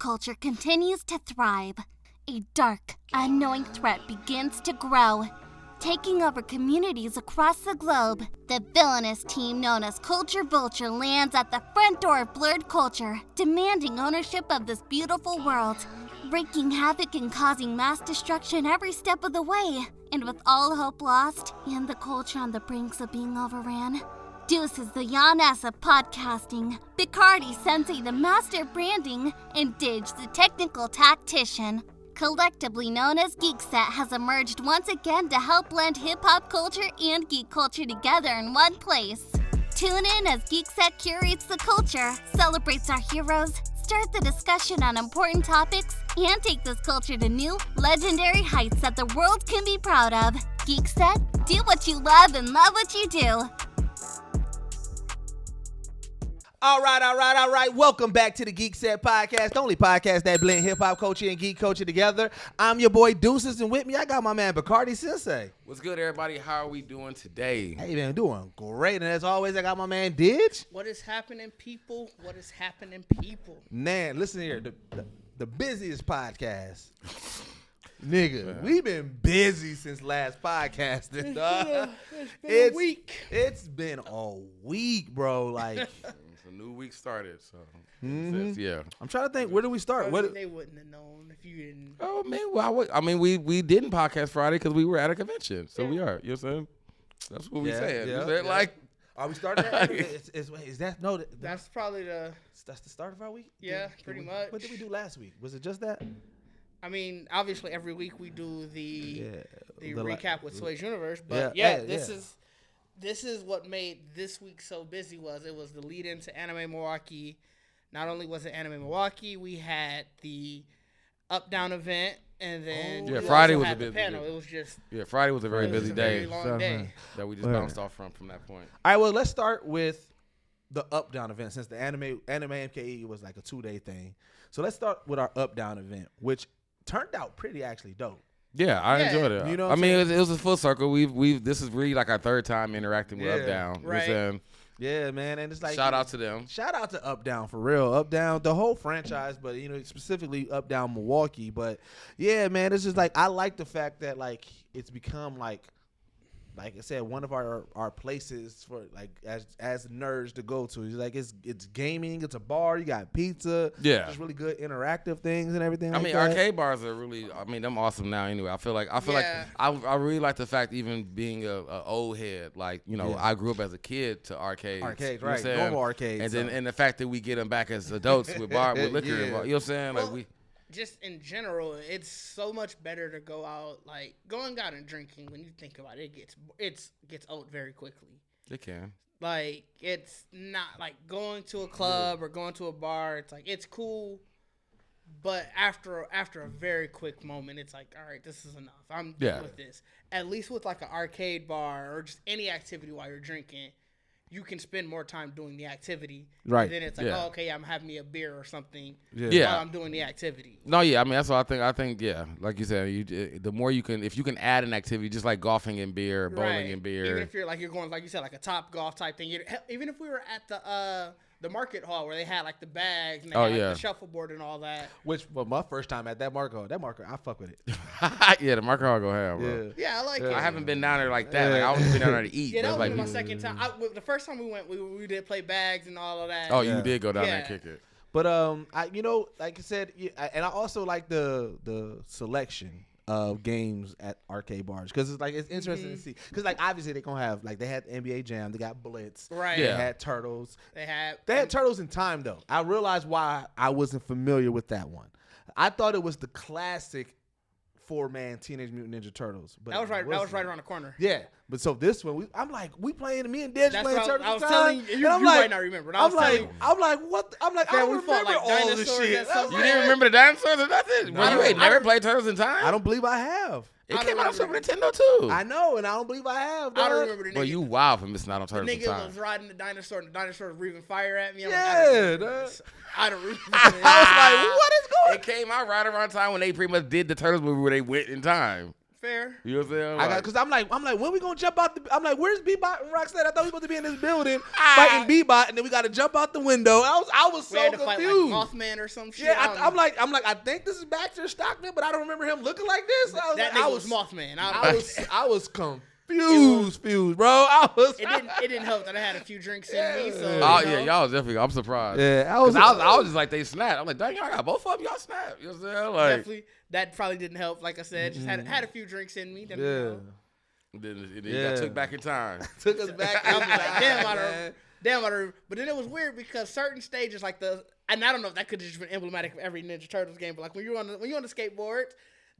culture continues to thrive, a dark, unknowing threat begins to grow, taking over communities across the globe. The villainous team known as Culture Vulture lands at the front door of Blurred Culture, demanding ownership of this beautiful world, wreaking havoc and causing mass destruction every step of the way. And with all hope lost, and the culture on the brinks of being overran, Deuce is the Yaness of podcasting, Picardi Sensei the master of branding, and Didge the technical tactician, collectively known as Geekset, has emerged once again to help blend hip-hop culture and geek culture together in one place. Tune in as Geekset curates the culture, celebrates our heroes, start the discussion on important topics, and take this culture to new, legendary heights that the world can be proud of. Geekset, do what you love and love what you do. All right. Welcome back to the Geekset Podcast, the only podcast that blend hip-hop culture and geek culture together. I'm your boy Deuces, and with me, I got my man Picardi Sensei. What's good, everybody? How are we doing today? Hey, man, doing great. And as always, I got my man Didge. What is happening, people? What is happening, people? Man, listen here. The busiest podcast. Nigga, we've been busy since last podcast. It's been a week. It's been a week, bro. Like, It's a new week started, so yeah. I'm trying to think. Where do we start? They wouldn't have known if you didn't. Oh man, we didn't podcast Friday because we were at a convention, so we are. You know what I'm saying? That's what we said. Yeah, You said, like, are we starting that? Is that no? That's probably That's the start of our week. Yeah, pretty much. What did we do last week? Was it just that? I mean, obviously every week we do the recap with Sway's Universe, but this is what made this week so busy. It was the lead into Anime Milwaukee. Not only was it Anime Milwaukee, we had the Up Down event, and then Friday was had a busy panel. day. It was just Friday was a very busy day. Very long day. That we just bounced off from that point. All right, well, let's start with the Up Down event, since the anime MKE was like a 2-day thing. So let's start with our Up Down event, which turned out pretty actually dope. Yeah, I enjoyed it. You know I mean, it was a full circle. This is really like our third time interacting with Up Down. Right. You know what I'm saying? Yeah, man, and it's like Shout out to them. Shout out to Up Down for real. Up Down, the whole franchise, but specifically Up Down Milwaukee. But yeah, man, it's just like I like the fact that like it's become like I said, one of our places for like as nerds to go to. It's like it's gaming, it's a bar, you got pizza, just really good interactive things and everything. I mean, arcade bars are really, them awesome now. Anyway, I feel like I really like the fact, even being a old head, like I grew up as a kid to arcades. Arcades, right? Normal arcades, and the fact that we get them back as adults with liquor. You know what I'm saying? Well, like we. Just in general, it's so much better to go out, like going out and drinking. When you think about it, it gets old very quickly. It can. Like it's not like going to a club or going to a bar. It's like it's cool, but after a very quick moment, it's like, all right, this is enough. I'm done with this. At least with like an arcade bar or just any activity while you're drinking, you can spend more time doing the activity. Right. And then it's like, oh, okay, I'm having me a beer or something while I'm doing the activity. No, yeah. I mean, that's what I think. I think, like you said, the more you can, if you can add an activity, just like golfing and beer, bowling and beer. Even if you're going, like you said, like a Top Golf type thing. Even if we were at the market hall where they had like the bags and they had the shuffleboard and all that. Which was my first time at that market hall. That market, I fuck with it. Yeah, the market hall go ahead, bro. Yeah, I like it. I haven't been down there like that. Like I was been down there to eat. Yeah, that was like my second time. The first time we went, we did play bags and all of that. Oh, you did go down there and kick it. But like I said, and I also like the selection of games at arcade bars, because it's interesting to see, because like obviously they're gonna have, like, they had the NBA Jam, they got Blitz, right? They had Turtles, they had Turtles in Time. Though I realized why I wasn't familiar with that one. I thought it was the classic 4-man Teenage Mutant Ninja Turtles, but that was right around the corner. Yeah, but so this one, we playing, me and Dej playing Turtles. I was telling you, you might not remember. I'm like, what? I'm like, I don't remember like all this shit. You didn't remember the dinosaurs or nothing? Well, you ain't never played Turtles in Time? I don't believe I have. It came out on Super Nintendo too. I know, and I don't believe I have. I don't remember the nigga. Well, you wild for missing out on Turtles in Time. The nigga was riding the dinosaur, and the dinosaur was breathing fire at me. I don't remember. I was like, what is going on? It came out right around time when they pretty much did the Turtles movie where they went in time. Fair. You know what I'm saying? Like, Because I'm like, when we gonna jump out I'm like, where's Bebot and Rocksteady? I thought we were supposed to be in this building fighting Bebot, and then we got to jump out the window. I was so confused. Fight like Mothman or some shit. Yeah, I'm like, I think this is Baxter Stockman, but I don't remember him looking like this. That was Mothman. I was confused, bro. It didn't help that I had a few drinks in me. So y'all was definitely. I'm surprised. Yeah, I was just like they snapped. I'm like, dang, y'all got both of them. Y'all snapped. You know what I'm saying? Like, definitely. That probably didn't help. Like I said, just had a few drinks in me. Then got took back in time. Took us back. I was like, damn, I remember. But then it was weird because certain stages, like and I don't know if that could have just been emblematic of every Ninja Turtles game, but like when you're on the skateboard,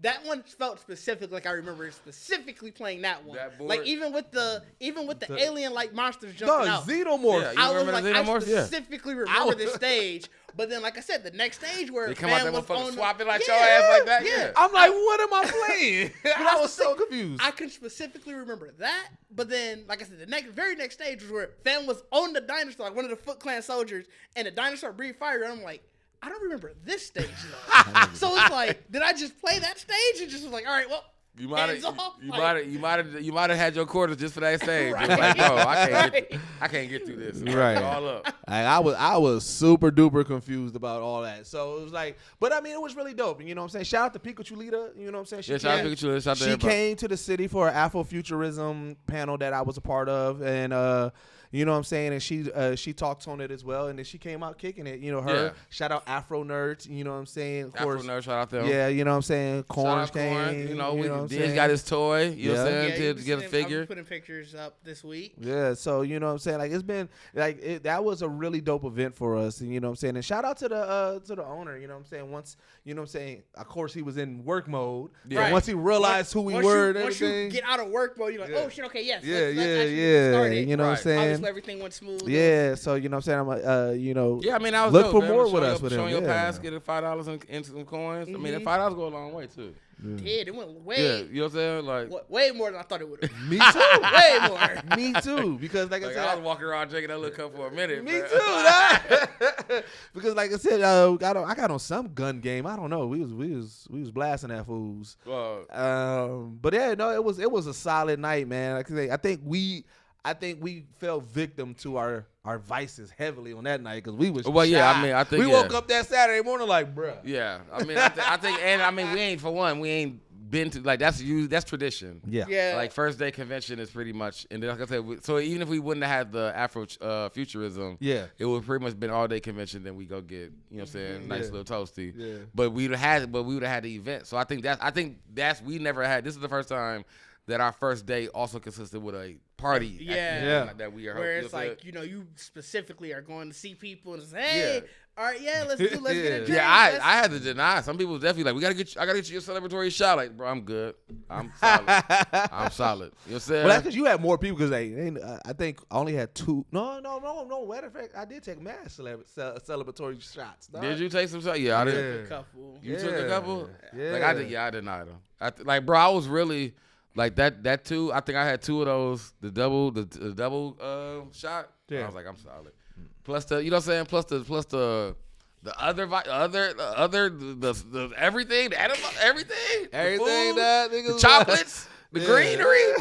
that one felt specific. Like I remember specifically playing that one. Like even with the alien-like monsters jumping out. Xenomorph. I specifically remember this stage. But then, like I said, the next stage where they come out there motherfucker swapping like your ass like that. Yeah. I'm like, what am I playing? I was so confused. I can specifically remember that. But then, like I said, the very next stage was where Fam was on the dinosaur, like one of the Foot Clan soldiers, and the dinosaur breathed fire. And I'm like, I don't remember this stage though. So it's like, did I just play that stage and just was like, all right, well. You might have had your quarters just for that stage. Right. Like, bro, I can't get through this. Right. All up. I was super duper confused about all that. So it was like, but I mean, it was really dope. You know what I'm saying? Shout out to Pikachu Lita. You know what I'm saying? Shout out to Pikachu Lita. Shout out to she everybody. came to the city for an Afrofuturism panel that I was a part of, and you know what I'm saying? And she talked on it as well, and then she came out kicking it. You know her. Yeah. Shout out Afro Nerds. You know what I'm saying? Of course, Afro Nerds. Shout out them. Yeah, you know what I'm saying? Corn came. Corn. You know Diz got his toy. You know what I'm saying? To get a figure. I'm putting pictures up this week. Yeah, so you know what I'm saying? Like it's been like that was a really dope event for us, and you know what I'm saying? And shout out to the owner. You know what I'm saying? Once you know what I'm saying? Of course he was in work mode. Yeah. Right. Once he realized who we were, once you get out of work mode, you're like, oh shit, okay, yes. Let's actually you know what I'm saying? Obviously everything went smooth. Yeah, so you know what I'm saying? I'm you know. Yeah, I mean, I was look dope, for man. more with us with him. Showing your pass, getting $5 into some coins. I mean, that $5 go a long way too. Yeah, it went way. Yeah, you know what I'm saying? Like way more than I thought it would. Me too. Way more. Me too. Because like I said, I was walking around drinking that little cup for a minute. Me too. Because like I said, I got on some gun game. I don't know. We was blasting that fools. But yeah, no, it was a solid night, man. Like I say, I think we fell victim to our vices heavily on that night because we was. Well, yeah, I mean, I think we woke up that Saturday morning like, bruh. Yeah, I mean, I think, and I mean, we ain't been to like that's tradition. Yeah. Like first day convention is pretty much, and like I said, so even if we wouldn't have had the Afrofuturism, it would pretty much been all day convention. Then we go get, you know what I'm saying, nice little toasty. Yeah. But we would have had the event. So I think that's we never had. This is the first time that our first day also consisted with a party. That we are. Where it's like, you know, you specifically are going to see people and say, hey, all right, let's get a drink. Yeah, I had to deny. Some people was definitely like, I gotta get you a celebratory shot. Like, bro, I'm good. I'm solid. I'm solid. You know what I'm saying? Well, that's because you had more people because I think I only had two. No. Matter of fact, I did take mad celebratory shots. Dog. Did you take some shots? Yeah, I did. Took a couple. You took a couple? Yeah. Like I did. Yeah, I denied them. Like, bro, I was really. Like that too. I think I had two of those. The double shot. Yeah. I was like, I'm solid. Plus the, you know what I'm saying. Plus the everything, the animal, everything, the chocolates, the greenery.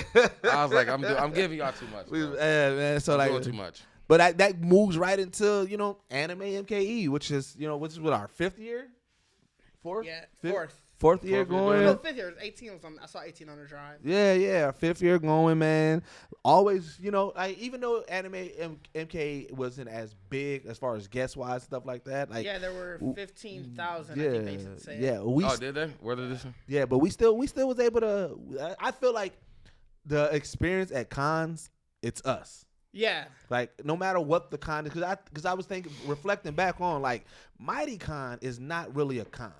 I was like, I'm giving y'all too much. Man. So I'm like doing too much. But that moves right into Anime MKE, which is what our fifth year, fourth. Fourth year going. No, fifth year. It was 18 or something. I saw 18 on the drive. Yeah. Fifth year going, man. Always, like even though Anime MK wasn't as big as far as guest wise stuff like that. Like there were 15,000. I think they said. Yeah. Did they? Where did this? Yeah, but we still was able to. I feel like the experience at cons, it's us. Yeah. Like no matter what the con is, because I was reflecting back on like Mighty Con is not really a con.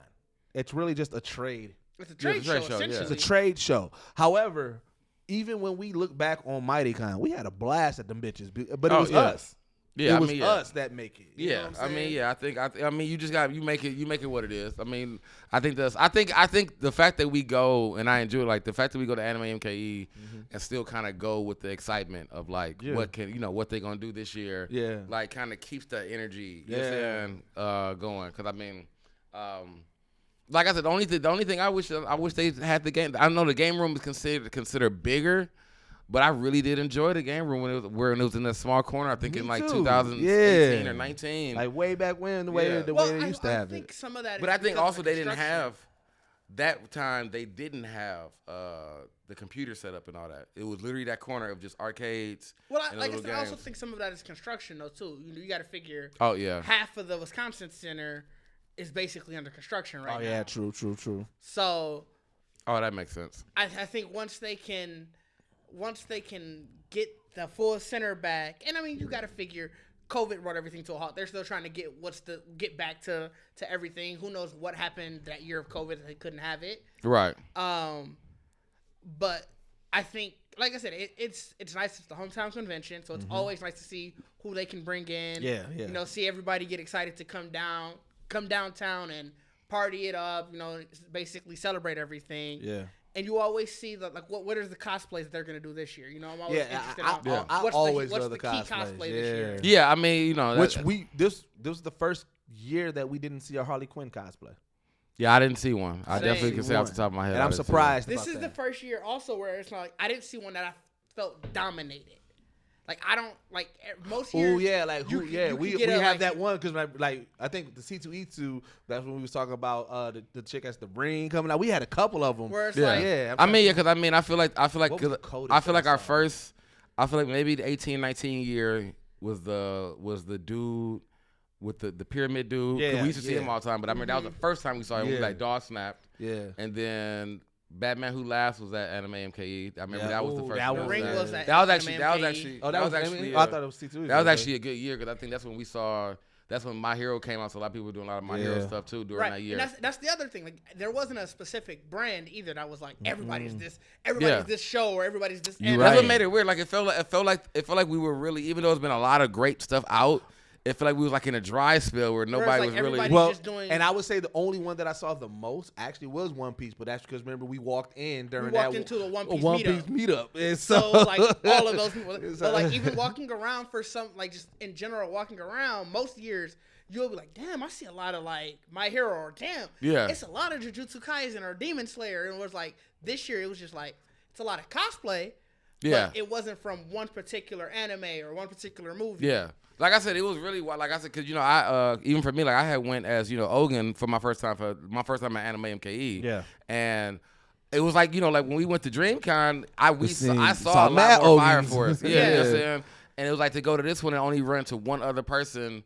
It's really just a trade. It's a trade show, essentially. It's a trade show. However, even when we look back on MightyCon, we had a blast at them bitches. But it was us. Yeah, it was us that make it. You know what I'm saying? I mean, you just got you make it what it is. I mean, I think the fact that we go and I enjoy like the fact that we go to Anime MKE and still kind of go with the excitement of like what they gonna do this year. Yeah, like kind of keeps the energy. You know what I'm saying, going because I mean. like I said, the only thing I wish they had the game. I know the game room is considered bigger, but I really did enjoy the game room when it was in that small corner. I think in like 2018 or 19, like way back when the way they used to have I think it. Some of that, but I think also they didn't have that time. They didn't have the computer set up and all that. It was literally that corner of just arcades. Well, I also think some of that is construction though too. You got to figure. Oh yeah. Half of the Wisconsin Center is basically under construction right now. Oh yeah, true. So. Oh, that makes sense. I think once they can get the full center back, and I mean you got to figure COVID brought everything to a halt. They're still trying to get back to everything. Who knows what happened that year of COVID that they couldn't have it. Right. But I think, like I said, it's nice. It's the hometown convention, so it's always nice to see who they can bring in. Yeah. You know, see everybody get excited to come downtown and party it up. You know, basically celebrate everything. Yeah. And you always see what are the cosplays that they're gonna do this year? You know, I'm always interested. I always love the key cosplays. cosplay this year? Yeah, I mean, you know, this was the first year that we didn't see a Harley Quinn cosplay. Yeah, I didn't see one. I definitely can say off the top of my head. And I'm surprised. This is the first year also where it's not like I didn't see one that I felt dominated. Like I don't like most years. Oh yeah, like we have that one because like I think the C2E2. That's when we was talking about the chick as the ring coming out. We had a couple of them. Where it's I feel like maybe the 18-19 year was the dude with the pyramid dude. Yeah, we used to see him all the time, but I mean that was the first time we saw him. We like dog snapped. Yeah, and then Batman Who Laughs was at Anime MKE. I remember that was the first. The ring was that. That was actually. I thought it was C2E. That was actually a good year because I think that's when we saw. That's when My Hero came out, so a lot of people were doing a lot of My Hero stuff too during that year. And that's the other thing. Like there wasn't a specific brand either that was like everybody's this show or everybody's this. That's what made it weird. Like it felt like we were really, even though it's been a lot of great stuff out. It felt like we was like in a dry spell where nobody was really just doing. And I would say the only one that I saw the most actually was One Piece, but that's because remember we walked into the One Piece meetup. And so like all of those people, but like even walking around for some like just in general walking around most years. You'll be like, damn, I see a lot of like My Hero, or damn, it's a lot of Jujutsu Kaisen or Demon Slayer, and it was like this year it was just like it's a lot of cosplay, but it wasn't from one particular anime or one particular movie. Yeah. Like I said, it was really like I said, because I even for me, like I had went as Ogun for my first time at Anime MKE. Yeah, and it was like like when we went to DreamCon, I saw a lot more Fire Force. Yeah, you know what I'm saying? And it was like to go to this one and only run to one other person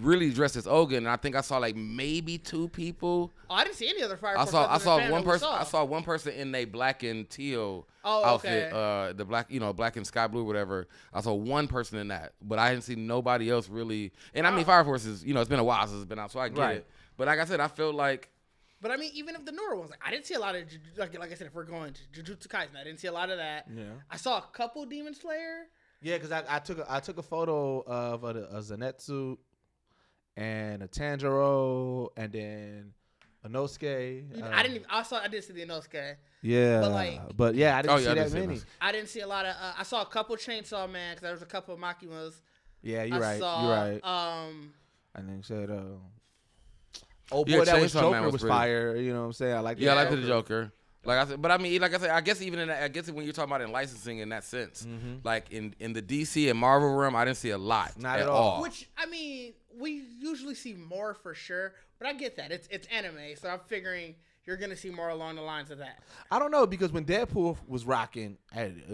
really dressed as Ogun, and I think I saw like maybe 2 people. Oh, I didn't see any other Fire Force. I saw one person. I saw one person in a black and teal outfit. The black, black and sky blue, whatever. I saw one person in that, but I didn't see nobody else really. And I mean, Fire Force is, it's been a while since it's been out, so I get it. But like I said, I feel like. But I mean, even of the newer ones, like I didn't see a lot of like I said, if we're going to Jujutsu Kaisen, I didn't see a lot of that. Yeah. I saw a couple Demon Slayer. Yeah, because I took a photo of a Zenitsu. And a Tanjiro, and then Inosuke. I did see the Inosuke. Yeah, but I didn't see that many. I didn't see a lot of. I saw a couple Chainsaw Man because there was a couple of Makimas. Yeah, you're right. And then said, "Oh boy, that was Joker was fire." You know what I'm saying? I like. Yeah, I like the Joker. Like I said, but I mean, like I said, I guess even when you're talking about in licensing in that sense, like in the DC and Marvel realm, I didn't see a lot. Not at all. Which I mean, we usually see more for sure, but I get that it's anime, so I'm figuring you're gonna see more along the lines of that. I don't know because when Deadpool was rocking,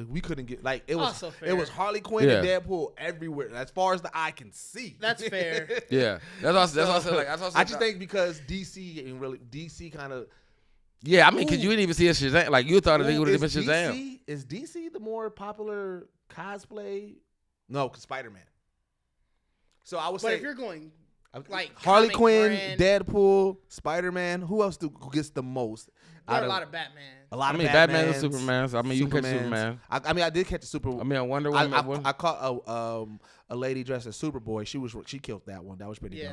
we couldn't get like it was Harley Quinn and Deadpool everywhere as far as the eye can see. That's fair. Yeah, that's also like I just think because DC kind of. Yeah, I mean, because you didn't even see a Shazam. Like, you thought it would have been Shazam. Is DC the more popular cosplay? No, because Spider-Man. So I would say. But if you're going, like, Harley Quinn, Deadpool, Spider-Man, who else gets the most? There are a lot of Batman. Batman and Superman. So, I mean, you catch Superman. I did catch a Superman. I mean, I Wonder Woman. I caught a lady dressed as Superboy. She killed that one. That was pretty dope.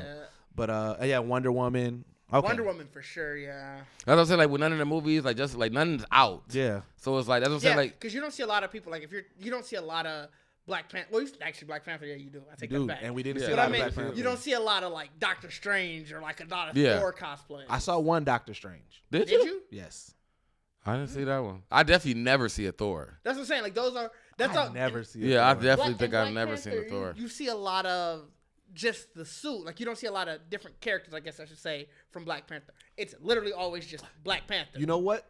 But, Wonder Woman. Okay. Wonder Woman for sure, yeah. That's what I'm saying. Like with none of the movies, like nothing's out. Yeah. So it's like that's what I'm saying. Like because you don't see a lot of people. Like if you don't see a lot of Black Panther. Well, actually, Black Panther, yeah, you do. I take that back. And we didn't see But a I lot mean, of Black Panther. you don't see a lot of like Doctor Strange or like a lot of Thor cosplay. I saw one Doctor Strange. Did you? Yes. I didn't see that one. I definitely never see a Thor. That's what I'm saying. Like those are. Never see. Yeah, I definitely think I've never seen a Thor. You see a lot of just the suit. Like you don't see a lot of different characters. I guess I should say from Black Panther. It's literally always just Black Panther. You know what?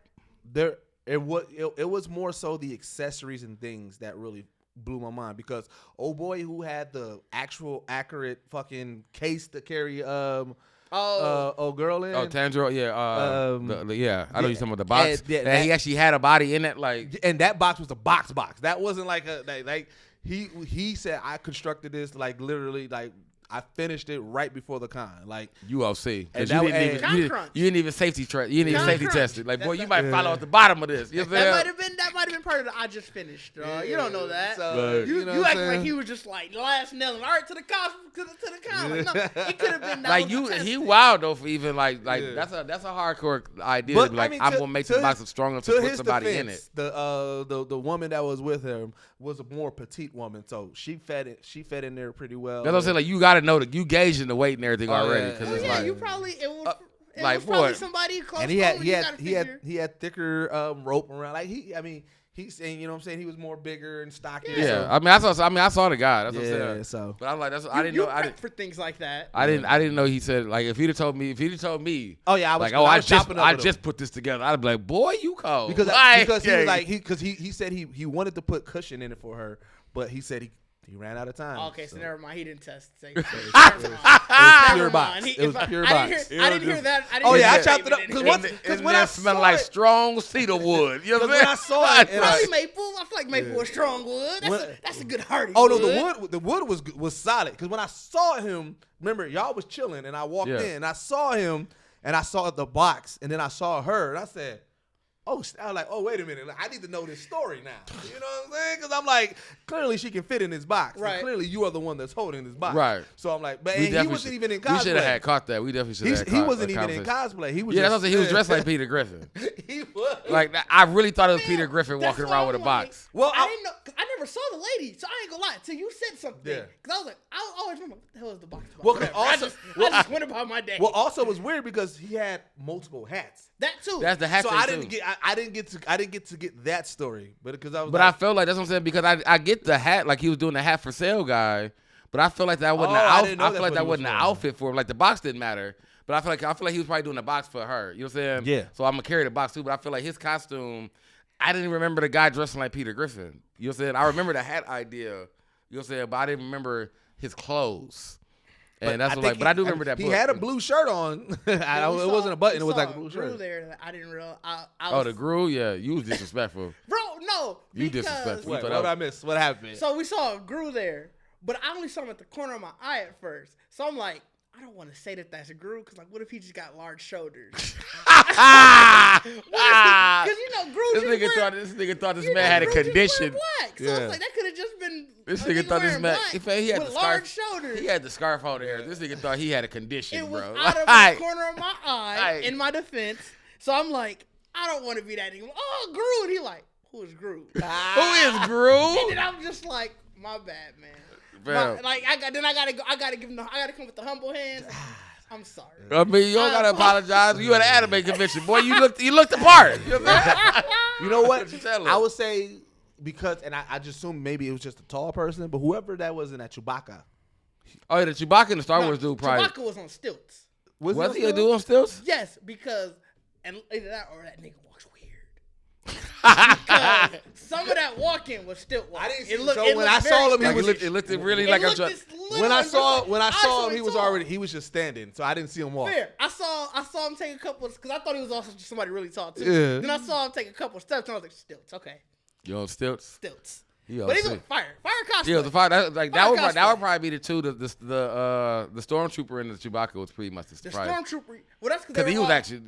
It was more so the accessories and things that really blew my mind because old boy who had the actual accurate fucking case to carry girl in. Oh, Tanjiro, yeah. I know you're talking about the box. He actually had a body in it, like. And that box was a box. That wasn't like he said I constructed this like literally like I finished it right before the con. Like UFC. And you didn't even safety test it. Like, boy, you might fall off the bottom of this. You know that might have been part of the I just finished. You don't know that. So, you act like he was just like last nailing. All right, to the con. Like, no, it could have been that. Like he wild though for even like that's a hardcore idea. But, I'm gonna make the box strong enough to put somebody in it. The woman that was with him was a more petite woman, so she fed in there pretty well. That's what I'm saying. Like you gotta know that you gauging the weight and everything already. It's like, you probably it was probably somebody close. And he had thicker rope around. Like he's saying, you know what I'm saying, he was more bigger and stockier. Yeah, so. I saw the guy. That's what I'm saying. So, but I'm like, I didn't know. I didn't for things like that. I didn't know he said like if he'd have told me. Oh yeah, I just put this together. I'd be like, boy, you cold. Because he was like he said he wanted to put cushion in it for her, but he said he ran out of time. Okay, so never mind. He didn't test. It was pure box. It was pure box. I didn't hear that. I chopped it up because when I smelled like strong cedar wood. You know what I'm saying? When I saw it, probably maple. I feel like maple was strong wood. That's a good hardy. Oh no, the wood was solid. Because when I saw him, remember y'all was chilling, and I walked in, and I saw him, and I saw the box, and then I saw her, and I said, I was like, oh, wait a minute. I need to know this story now. You know what I'm saying? Because I'm like, clearly she can fit in this box. Right. Clearly you are the one that's holding this box. Right. So I'm like, but he wasn't even in cosplay. We should have had caught that. We definitely should have had caught that. He wasn't even in cosplay. He was that's what I'm saying. He was dressed like Peter Griffin. He was. Like, I really thought it was Peter Griffin walking around with a box. Well, I didn't know. I never saw the lady, so I ain't gonna lie. Until you said something. Yeah. Because I was like, I always remember, what the hell is the box? Well, I just went about my day. Well, also it was weird because he had multiple hats. That too. That's the hat. So thing I didn't get to get that story, but because I was. But I felt like that's what I'm saying because I get the hat, like he was doing the hat for sale guy, but I feel like that wasn't I feel like that wasn't an outfit for him. Like the box didn't matter, but I feel like he was probably doing the box for her. You know what I'm saying? Yeah. So I'm gonna carry the box too, but I feel like his costume. I didn't remember the guy dressing like Peter Griffin. You know what I'm saying? I remember the hat idea. You know what I'm saying? But I didn't remember his clothes. And that's what but I do remember that. He had a blue shirt on. It wasn't a button. It was like a blue shirt. There, I didn't realize. The Gru? Yeah, you was disrespectful. Bro, no. You disrespectful. What did I miss? What happened? So we saw a Gru there, but I only saw him at the corner of my eye at first. So I'm like, I don't want to say that that's a Gru because, like, what if he just got large shoulders? Because Gru. This nigga thought this man had a condition. Black. So it's like that could have just been. This nigga thought this man. He had the large scarf. shoulders. He had the scarf on there. This nigga thought he had a condition, it was bro. out of the corner of my eye. In my defense, so I'm like, I don't want to be that nigga. Oh, Gru, and he like, who is Gru? Who is Gru? And then I'm just like, my bad, man. I gotta give him. I gotta come with the humble hands. I'm sorry. I mean, you don't gotta apologize. You at an anime convention, boy. You looked the part. You know what? I would say because, and I just assumed maybe it was just a tall person, but whoever that was in that Chewbacca. Oh yeah, the Chewbacca and the Star Wars dude probably. Chewbacca was on stilts. Was he a dude on stilts? Yes, because either that or that nigga walks weird. Because some of that walking was stilt walking. I didn't see when I saw him, it looked really like a. When I saw him, he was just standing, so I didn't see him walk. Fair. I saw him take a couple because I thought he was also just somebody really tall too. Yeah. Then I saw him take a couple steps, and I was like, stilts, okay. You on stilts? Stilts. But he's on fire costume. Yeah, the fire. That would probably be the two. The stormtrooper and the Chewbacca was pretty much the surprise. The stormtrooper. Well, that's because he was actually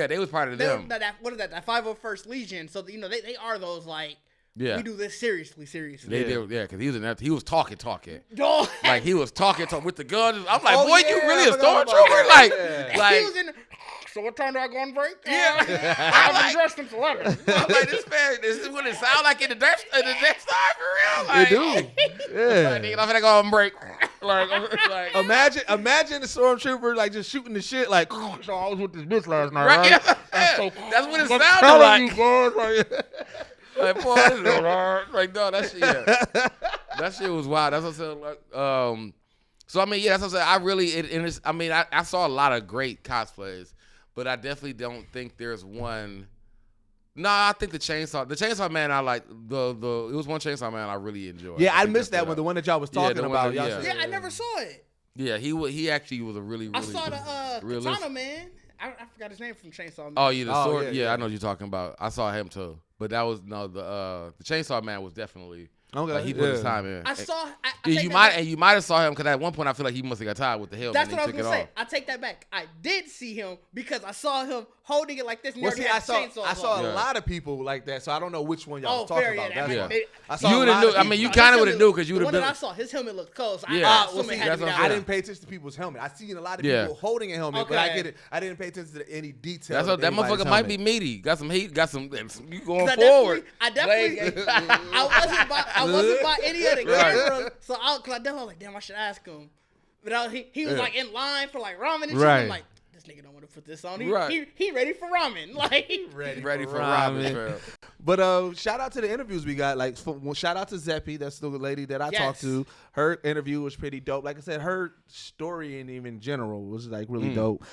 they was part of them. What is that? That 501st Legion. So they are those like. Yeah. We do this seriously. They did, because he was in that. He was talking. Like he was talking with the gun. I'm like, boy, you really a stormtrooper? Like he was in. So what time do I go on break? Yeah. I've been dressed since 11. I'm like, this man, this is what it sound like in the Death Star for real? Like, it do. Yeah. I'm gonna go on break. like, imagine the stormtrooper like just shooting the shit like. So I was with this bitch last night. Right? Right? Yeah. That's what it sounded like. You, boys, Like, boy, this is like, no, that shit. Yeah. That shit was wild. That's what I'm saying. Like, so I mean, yeah, that's what I'm saying. I saw a lot of great cosplays, but I definitely don't think there's one. No, I think the Chainsaw Man, I like it was one Chainsaw Man I really enjoyed. Yeah, I missed that one, the one that y'all was talking about. Yeah, I never saw it. Yeah, he actually was a really I saw the Katana Man. I forgot his name from Chainsaw Man. Oh, yeah, the sword. Yeah, I know what you're talking about. I saw him too, but that was the Chainsaw Man was definitely. Okay. Like he put his time in. You might have saw him because at one point I feel like he must have got tired with the helmet. That's what I was gonna say. I take that back. I did see him because I saw him holding it like this. And I saw a lot of people like that, so I don't know which one y'all was talking about. I saw you would have knew. I mean, you kind of would have knew because you would have been. I saw his helmet looked cool. So I didn't pay attention to people's helmet. I seen a lot of people holding a helmet, but I get it. I didn't pay attention to any details. That motherfucker might be meaty. Got some heat. Got some. You going forward? I wasn't by any of the cameras, so I was like, damn, I should ask him. But he was like in line for like ramen and shit. I'm like, this nigga don't want to put this on. He ready for ramen. Like ready for ramen. But shout out to the interviews we got. Like shout out to Zeppy, that's the lady that I talked to. Her interview was pretty dope. Like I said, her story and even general was like really dope.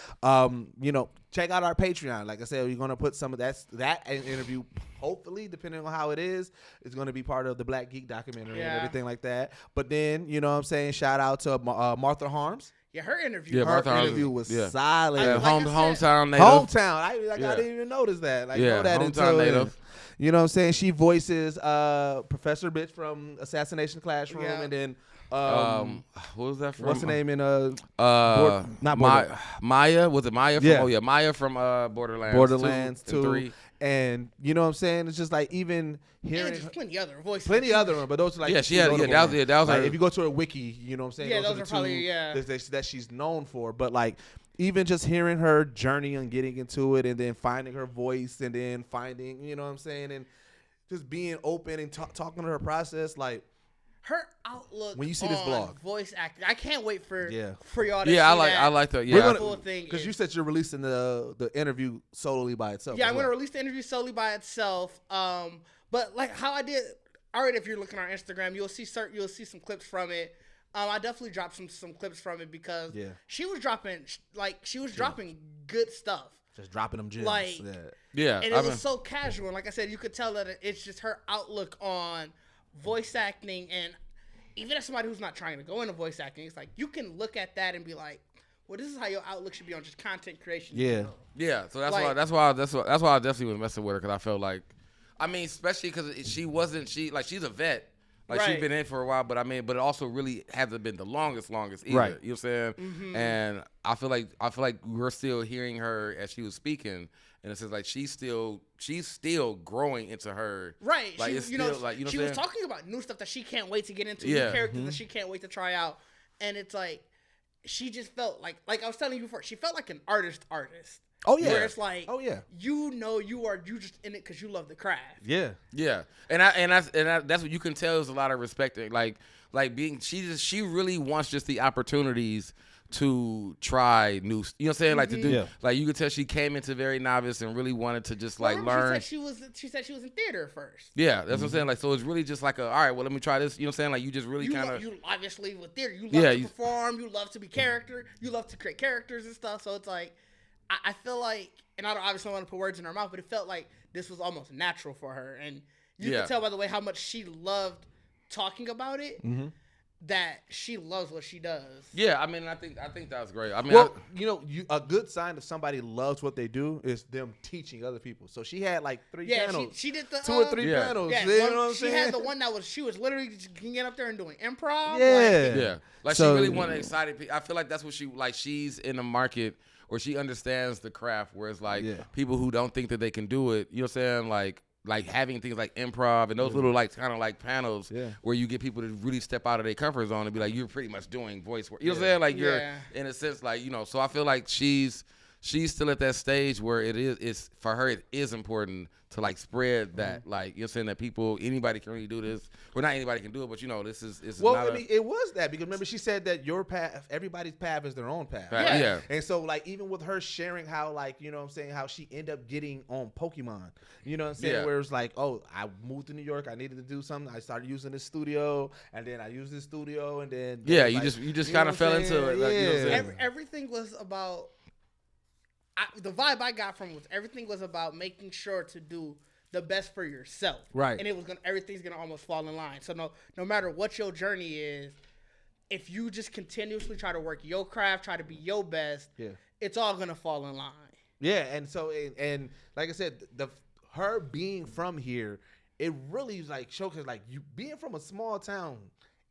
Check out our Patreon. Like I said, we're gonna put some of that interview. Hopefully, depending on how it is gonna be part of the Black Geek documentary and everything like that. But then, you know what I'm saying, shout out to Martha Harms. Yeah, her interview. Her interview was solid. Hometown native. Hometown. I didn't even notice that. Like, know that hometown native. You know what I'm saying? She voices Professor Bitch from Assassination Classroom, and then what was that from? What's the name in Maya? Was it Maya? From, Maya from Borderlands 2 3. And you know what I'm saying? It's just like even hearing there's plenty other voices. But those are like that was like, if you go to her wiki, you know what I'm saying? Yeah, those are probably that she's known for. But like even just hearing her journey and getting into it, and then finding her voice, and then finding, you know what I'm saying, and just being open and talking to her process, like. Her outlook when you see this vlog, voice acting, I can't wait for y'all to see I like that. Yeah, full thing. Because you said you're releasing the interview solely by itself. Yeah, I'm gonna release the interview solely by itself. But like how I did already, if you're looking on our Instagram, you'll see some clips from it. I definitely dropped some clips from it because she was dropping dropping good stuff. Just dropping them gems. Like and it was so casual. And like I said, you could tell that it's just her outlook on voice acting, and even as somebody who's not trying to go into voice acting, it's like you can look at that and be like, well, this is how your outlook should be on just content creation. Yeah. So that's why I definitely was messing with her, because I felt like, I mean, especially because she's a vet. Like she's been in for a while, but it also really hasn't been the longest either. Right. You know what I'm saying? Mm-hmm. And I feel like we're still hearing her as she was speaking, and it says like she's still growing into her. Right. Like she was talking about new stuff that she can't wait to get into, new characters that she can't wait to try out, and it's like she just felt like I was telling you before, she felt like an artist. Oh yeah. Where it's like, you just in it because you love the craft. Yeah. Yeah. And that's what you can tell is a lot of respect. Like being she really wants just the opportunities to try new. You know what I'm saying? Like to do. Like you could tell she came into very novice and really wanted to just learn. She said she was in theater first. Yeah, that's what I'm saying. Like so, it's really just like all right. Well, let me try this. You know what I'm saying? Like you just really kind of. You obviously with theater, you love to perform. You love to be character. You love to create characters and stuff. So it's like. I feel like, and I don't obviously want to put words in her mouth, but it felt like this was almost natural for her. And you can tell by the way how much she loved talking about it, that she loves what she does. Yeah, I mean, I think that was great. I mean, a good sign if somebody loves what they do is them teaching other people. So she had like 3 panels. She did the 2 or 3 panels. Yeah, you know what I'm saying? She had the one that she was literally just getting up there and doing improv. Like she really wanted excited people. I feel like that's what she's in the market. Or she understands the craft, whereas people who don't think that they can do it, you know what I'm saying? Like having things like improv and those little kind of like panels where you get people to really step out of their comfort zone and be like, you're pretty much doing voice work. You know what I'm saying? Like you're in a sense like, you know, so I feel like she's she's still at that stage where it's for her, it is important to like spread that, like, you're saying that anybody can really do this. Well, not anybody can do it, but this is. Well, I mean, it was that because remember she said that your path, everybody's path is their own path. Yeah. And so like even with her sharing how like how she ended up getting on Pokemon, where it's like, oh, I moved to New York, I needed to do something, I started using this studio, and then I used this studio, and then you just kind of fell into it. Like, everything was about. The vibe I got from it was everything was about making sure to do the best for yourself, right? And everything's gonna almost fall in line. So no matter what your journey is, if you just continuously try to work your craft, try to be your best, it's all gonna fall in line. Yeah, and so and like I said, her being from here, it really like showcases like you being from a small town.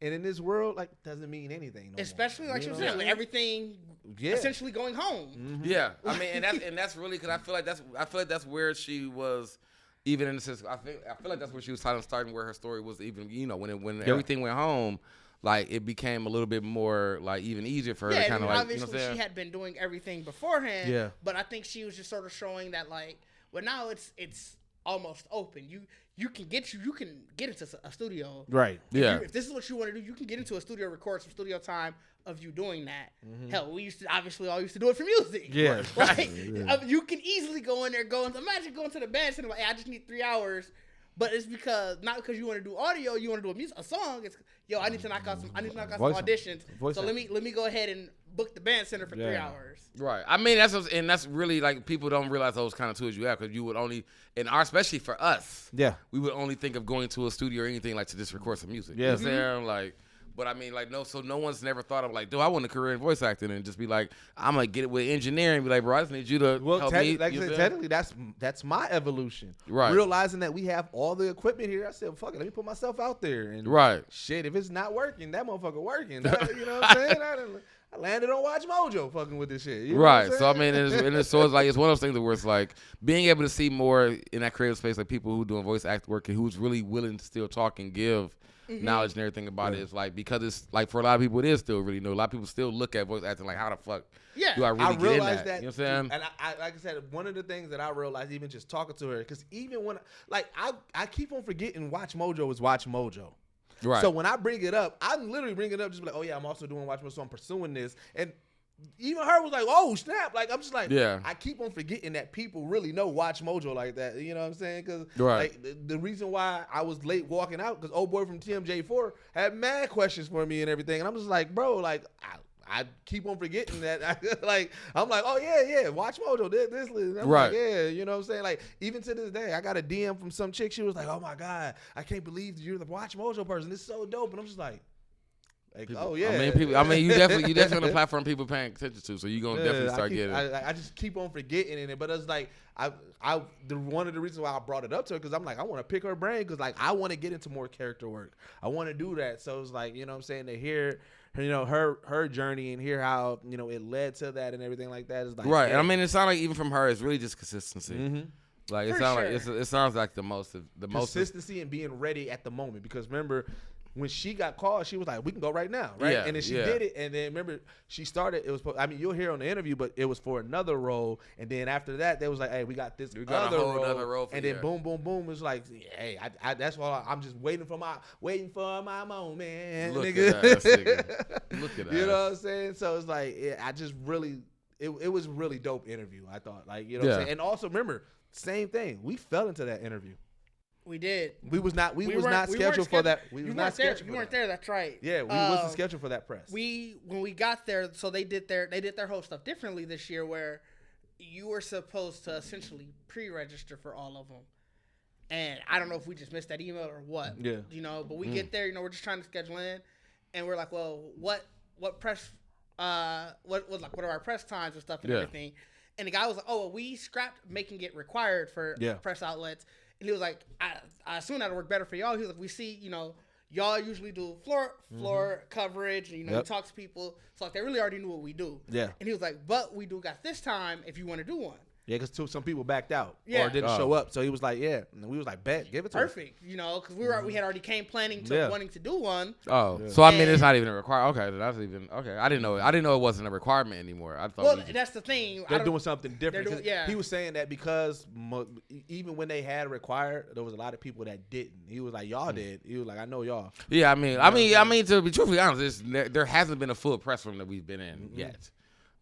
And in this world, like, doesn't mean anything. Especially like you said, like everything essentially going home. Mm-hmm. Yeah, I mean, and that's really because I feel like that's where she was, even in the sense. I feel like that's where she was starting where her story was even. When everything went home, like it became a little bit more like even easier for her to kind of like. Obviously, she had been doing everything beforehand. Yeah. But I think she was just sort of showing that like, well, now it's almost open. You can get into a studio. Right. If this is what you want to do, you can get into a studio, record some studio time of you doing that. Mm-hmm. Hell, we used to do it for music. Yeah. Like, you can easily go in there, imagine going to the band center, like, hey, I just need 3 hours. But it's not because you want to do audio, you want to do a song. It's, I need to knock out some auditions. So let me go ahead and book the band center for 3 hours. Right. I mean, that's really like people don't realize those kind of tools you have because you would only, especially for us, we would only think of going to a studio or anything like to just record some music. Yeah. You know what I'm saying? Like, but I mean, like, no one's never thought of like, I want a career in voice acting and just be like, I'm gonna get it with engineering. Be like, bro, I just need you to help me. Like I said, technically, that's my evolution. Right. Realizing that we have all the equipment here, I said, fuck it, let me put myself out there. And shit, if it's not working, that motherfucker working. You know what I'm saying? I landed on Watch Mojo fucking with this shit. You know right. So I mean, it's one of those things where it's like being able to see more in that creative space, like people who doing voice act work and who's really willing to still talk and give knowledge and everything about it. It's like, because it's like for a lot of people, it is still really new. A lot of people still look at voice acting like, how the fuck do I really get in that? You know what I'm saying? And I like I said, one of the things that I realized even just talking to her, because even when I keep on forgetting Watch Mojo is Watch Mojo. Right. So when I bring it up, I literally bring it up just like, oh yeah, I'm also doing Watch Mojo, so I'm pursuing this. And even her was like, oh snap! Like I'm just like, I keep on forgetting that people really know Watch Mojo like that. You know what I'm saying? Because like the reason why I was late walking out, because old boy from TMJ4 had mad questions for me and everything, and I'm just like, bro, like I keep on forgetting that. I'm like, oh yeah, Watch Mojo, this. I'm like, yeah, you know what I'm saying? Like, even to this day, I got a DM from some chick. She was like, oh my God, I can't believe you're the Watch Mojo person. It's so dope. And I'm just like people, oh yeah. I mean, you definitely on a platform people paying attention to, so you're gonna definitely start getting. I just keep on forgetting it, but it's like one of the reasons why I brought it up to her, because I'm like, I want to pick her brain, because like I want to get into more character work. I want to do that. So it's like, you know what I'm saying, to hear her journey and hear how it led to that and everything like that is like right. And I mean, it sounds like even from her, it's really just consistency. Mm-hmm. Like it sounds like the most consistency and being ready at the moment, because remember, when she got called, she was like, we can go right now, right? Yeah, and then she did it, and then remember, she started, it was, I mean, you'll hear on the interview, but it was for another role, and then after that, they was like, hey, we got this other role, and then boom, boom, boom, it's like, hey, I that's all, I'm just waiting for my moment, Look nigga. At that, nigga. Look at that. You know what I'm saying? So it's like, I just really, it was a really dope interview, I thought, like, you know what I'm saying? And also, remember, same thing, we fell into that interview. We did. We was not scheduled for that. We was not scheduled. You weren't there. That's right. Yeah, we wasn't scheduled for that press. When we got there, so they did their whole stuff differently this year, where you were supposed to essentially pre-register for all of them. And I don't know if we just missed that email or what. Yeah. But we get there. We're just trying to schedule in, and we're like, well, what press? What are our press times and stuff and everything? And the guy was like, oh, well, we scrapped making it required for press outlets. And he was like, I assume that'll work better for y'all. He was like, we see, y'all usually do floor coverage, and you talk to people. So like, they really already knew what we do. Yeah. And he was like, but we do got this time if you want to do one. Yeah, because some people backed out or didn't show up. So he was like, yeah. And we was like, bet, give it to Perfect. You know, because we had already came planning to wanting to do one. Oh, so I mean, it's not even a requirement. Okay, that's even okay. I didn't know it wasn't a requirement anymore. I thought. Well, that's the thing. They're doing something different. He was saying that because even when they had required, there was a lot of people that didn't. He was like, y'all did. He was like, I know y'all. Yeah, I mean, to be truthfully honest, there hasn't been a full press room that we've been in yet.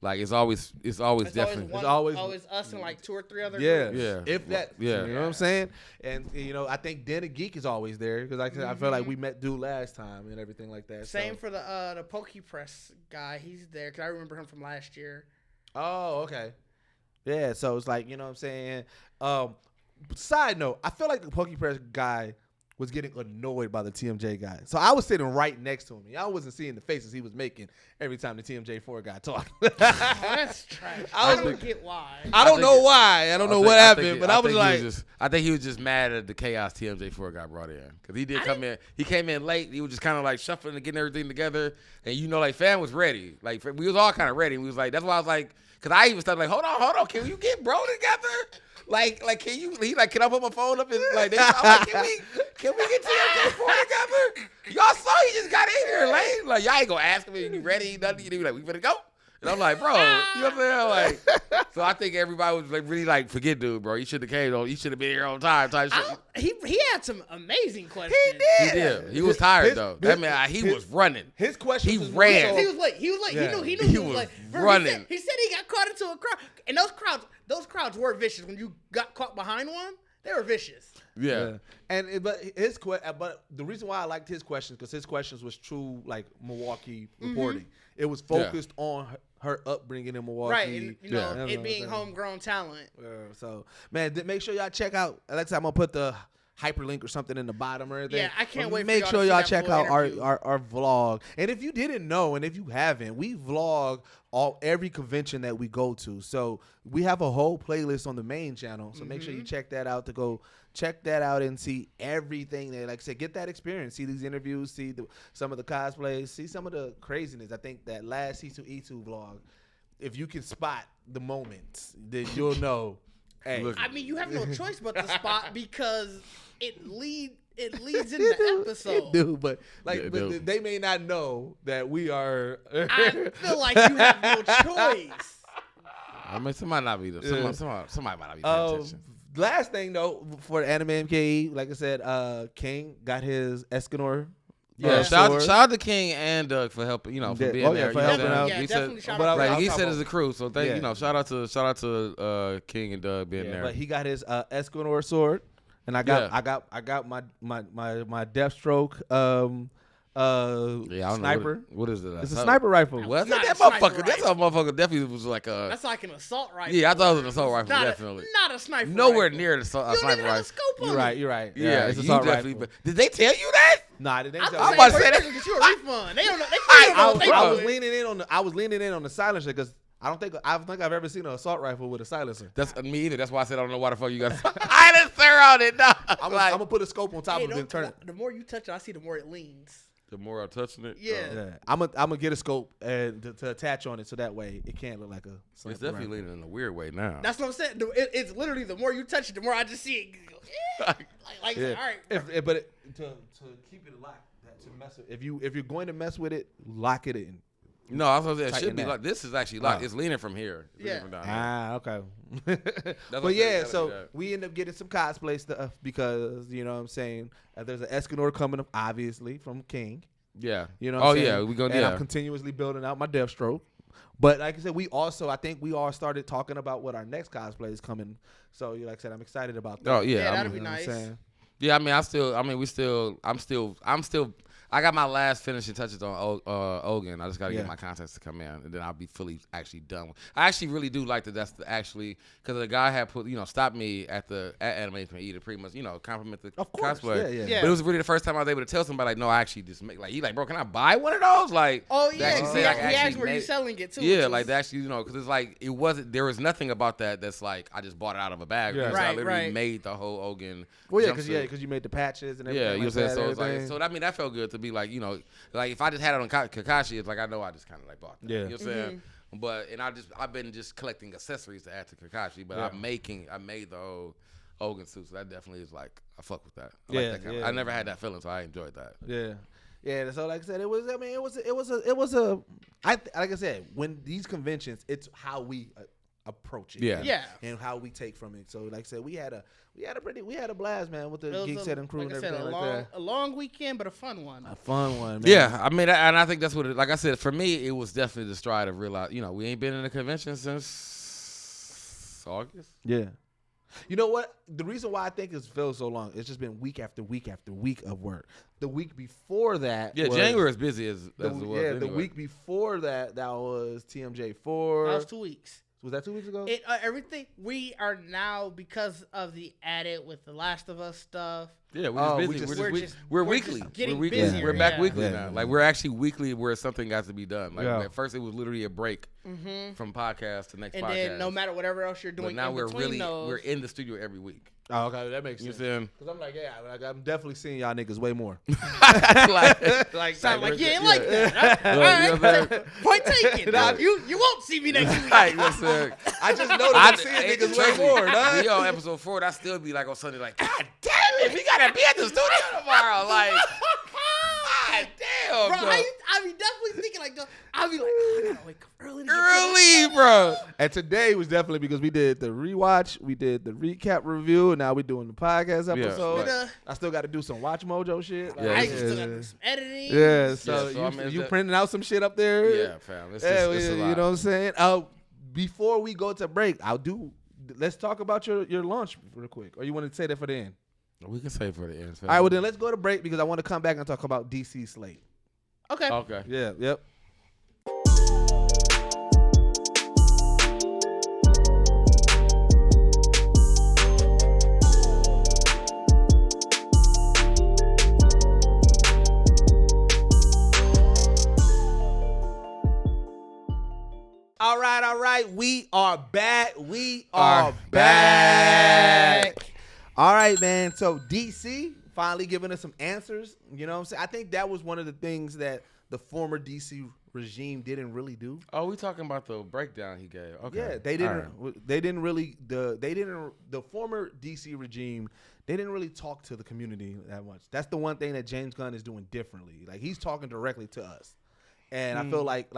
Like it's always definitely always us and like 2 or 3 other groups. If that, you know what I'm saying. And I think Den of Geek is always there because I feel like we met dude last time and everything like that. Same for the Poke Press guy. He's there because I remember him from last year. Oh, okay. Yeah, so it's like, you know what I'm saying. Side note, I feel like the Poke Press guy was getting annoyed by the TMJ guy. So I was sitting right next to him. I wasn't seeing the faces he was making every time the TMJ4 guy talked. That's trash. I don't get why. I don't know why. I don't know what happened, but I was like... I think he was just mad at the chaos TMJ4 got brought in. Because he did come in. He came in late. He was just kind of like shuffling and getting everything together. And like fam was ready. Like we was all kind of ready. We was like, that's why I was like... Because I even started like, hold on. Can you get bro together? Like, can you? He like, can I put my phone up? And like, I'm like, can we get TMJ4 together? Y'all saw he just got in here late. Like, y'all ain't gonna ask him if you ready, nothing. You be like, we better go. And I'm like, bro, you know what I'm saying? Like, so I think everybody was like, really like, forget dude, bro. You should have came on. You should have been here on time. He had some amazing questions. He did. He was tired though. That man, he was running. His questions. He ran. He was late. Yeah. He knew he was late. Running. He said he got caught into a crowd, and those crowds were vicious. When you got caught behind one, they were vicious. Yeah. But the reason why I liked his questions because his questions was true like Milwaukee reporting. It was focused on her upbringing in Milwaukee. Right, and it being homegrown talent. So, man, make sure y'all check out. Alexa, I'm going to put the hyperlink or something in the bottom or anything. Yeah, I can't wait Make for sure y'all check out our vlog. And if you didn't know, and if you haven't, we vlog every convention that we go to. So we have a whole playlist on the main channel. So make sure you check that out to go check that out and see everything there. Like I said, get that experience. See these interviews, see some of the cosplays, see some of the craziness. I think that last C2E2 vlog, if you can spot the moments, then you'll know. Hey. I mean, you have no choice but to spot because it leads in the episode. Dude, but they may not know that we are. I feel like you have no choice. I mean, somebody might not be paying attention. Last thing though, for Anime MKE, like I said, King got his Escanor. Yeah, shout out to King and Doug for helping, for being there. For helping out. Yeah, definitely shout out. Like he said, as a crew. So shout out to King and Doug being there. But he got his Escanor sword, and I got my Deathstroke sniper. What is it? It's a sniper rifle. Well, that motherfucker. That's a motherfucker. Definitely was like a. That's like an assault rifle. Yeah, I thought it was an assault rifle. Definitely. Not a sniper. Nowhere rifle. near the sniper rifle. You're right. Yeah, it's assault rifle. But did they tell you that? Nah, they didn't. I'm about to say that. Get you a refund. They don't know. I was leaning in on the silencer because I don't think I've ever seen an assault rifle with a silencer. That's me either. That's why I said I don't know why the fuck you got. I didn't stare on it. No. I'm gonna put a scope on top of it and turn it. The more you touch it, I see the more it leans. The more I'm touching it, yeah. I'm gonna get a scope and to attach on it so that way it can't look like a. It's definitely leaning in a weird way now. That's what I'm saying. It's literally the more you touch it, the more I just see it. All right. But to keep it locked, to mess with, if you're going to mess with it, lock it in. No, I was gonna say it should be locked. This is actually locked. It's leaning from here. Okay. But yeah, so we end up getting some cosplay stuff because you know what I'm saying. There's an Escanor coming up, obviously from King. Yeah. You know. What I'm saying? We gonna. And I'm continuously building out my Deathstroke. But like I said, I think we all started talking about what our next cosplay is coming. So like I said, I'm excited about that. Oh yeah, that'd be nice. Yeah, I'm still. I got my last finishing touches on Ogun. I just got to get my contacts to come in, and then I'll be fully actually done. I actually really do like that. That's because the guy had stopped me at Anime MKE to pretty much compliment the cosplay. Yeah. But it was really the first time I was able to tell somebody like, no, I actually just make he like, bro, can I buy one of those? Like, oh yeah, he asked where you selling it too. Yeah, like actually because it's like there was nothing about that that's like I just bought it out of a bag. Yeah. I literally made the whole Ogun. Well, because you made the patches and everything. Yeah, you said so. So I mean that felt good to be like, like if I just had it on Kakashi, it's like I know I just kind of like bought that. Yeah. You know what I'm saying? But I've been just collecting accessories to add to Kakashi. But I made the old Hogan suit, so that definitely is like I fuck with that. I like that kind of, I never had that feeling, so I enjoyed that. Yeah. Yeah, so like I said, like I said, when these conventions, it's how we approach it. Yeah. And how we take from it. So like I said, we had a blast, man, with the Geekset and crew and everything like that. A long weekend, but a fun one. A fun one, man. Yeah, I mean, and I think that's what like I said, for me, it was definitely the stride of realize, we ain't been in a convention since August. Yeah. You know what? The reason why I think it's felt so long, it's just been week after week after week of work. The week before that, January is busy as it was. Yeah, anyway. The week before that was TMJ4. That was 2 weeks. Was that 2 weeks ago? Everything we are now, because of the added with the Last of Us stuff. Yeah, we're busy. We're weekly. We're back weekly now. Like we're actually weekly where something got to be done. Like at first it was literally a break from podcast to next podcast. And then no matter whatever else you're doing, but now we're in the studio every week. Oh, okay, that makes sense. Because I'm like, I'm definitely seeing y'all niggas way more. You ain't like that. All right, point taken. You won't see me next week. I just know that I'm seeing niggas way more. We on episode 4, I still be like on Sunday, like, God damn it, we gotta be at the studio tomorrow. Like, God damn, bro. I be definitely thinking like, I be like, I gotta wake up early, bro. And today was definitely because we did the rewatch, we did the recap review, and now we're doing the podcast episode. Yeah. I still got to do some Watch Mojo shit. Like, I still got to do some editing. Yeah, so you printing out some shit up there? Yeah, fam. It's a lot. You know what I'm saying? Before we go to break, let's talk about your launch real quick. Or you want to say that for the end? We can say for the end. All right, well then let's go to break because I want to come back and talk about DC Slate. Okay. Yeah, yep. All right. We are back. All right, man. So DC finally giving us some answers. You know what I'm saying? I think that was one of the things that the former DC regime didn't really do. Oh, we talking about the breakdown he gave. Okay. Yeah, they didn't. Right. They didn't really. The former DC regime. They didn't really talk to the community that much. That's the one thing that James Gunn is doing differently. Like he's talking directly to us, and I feel like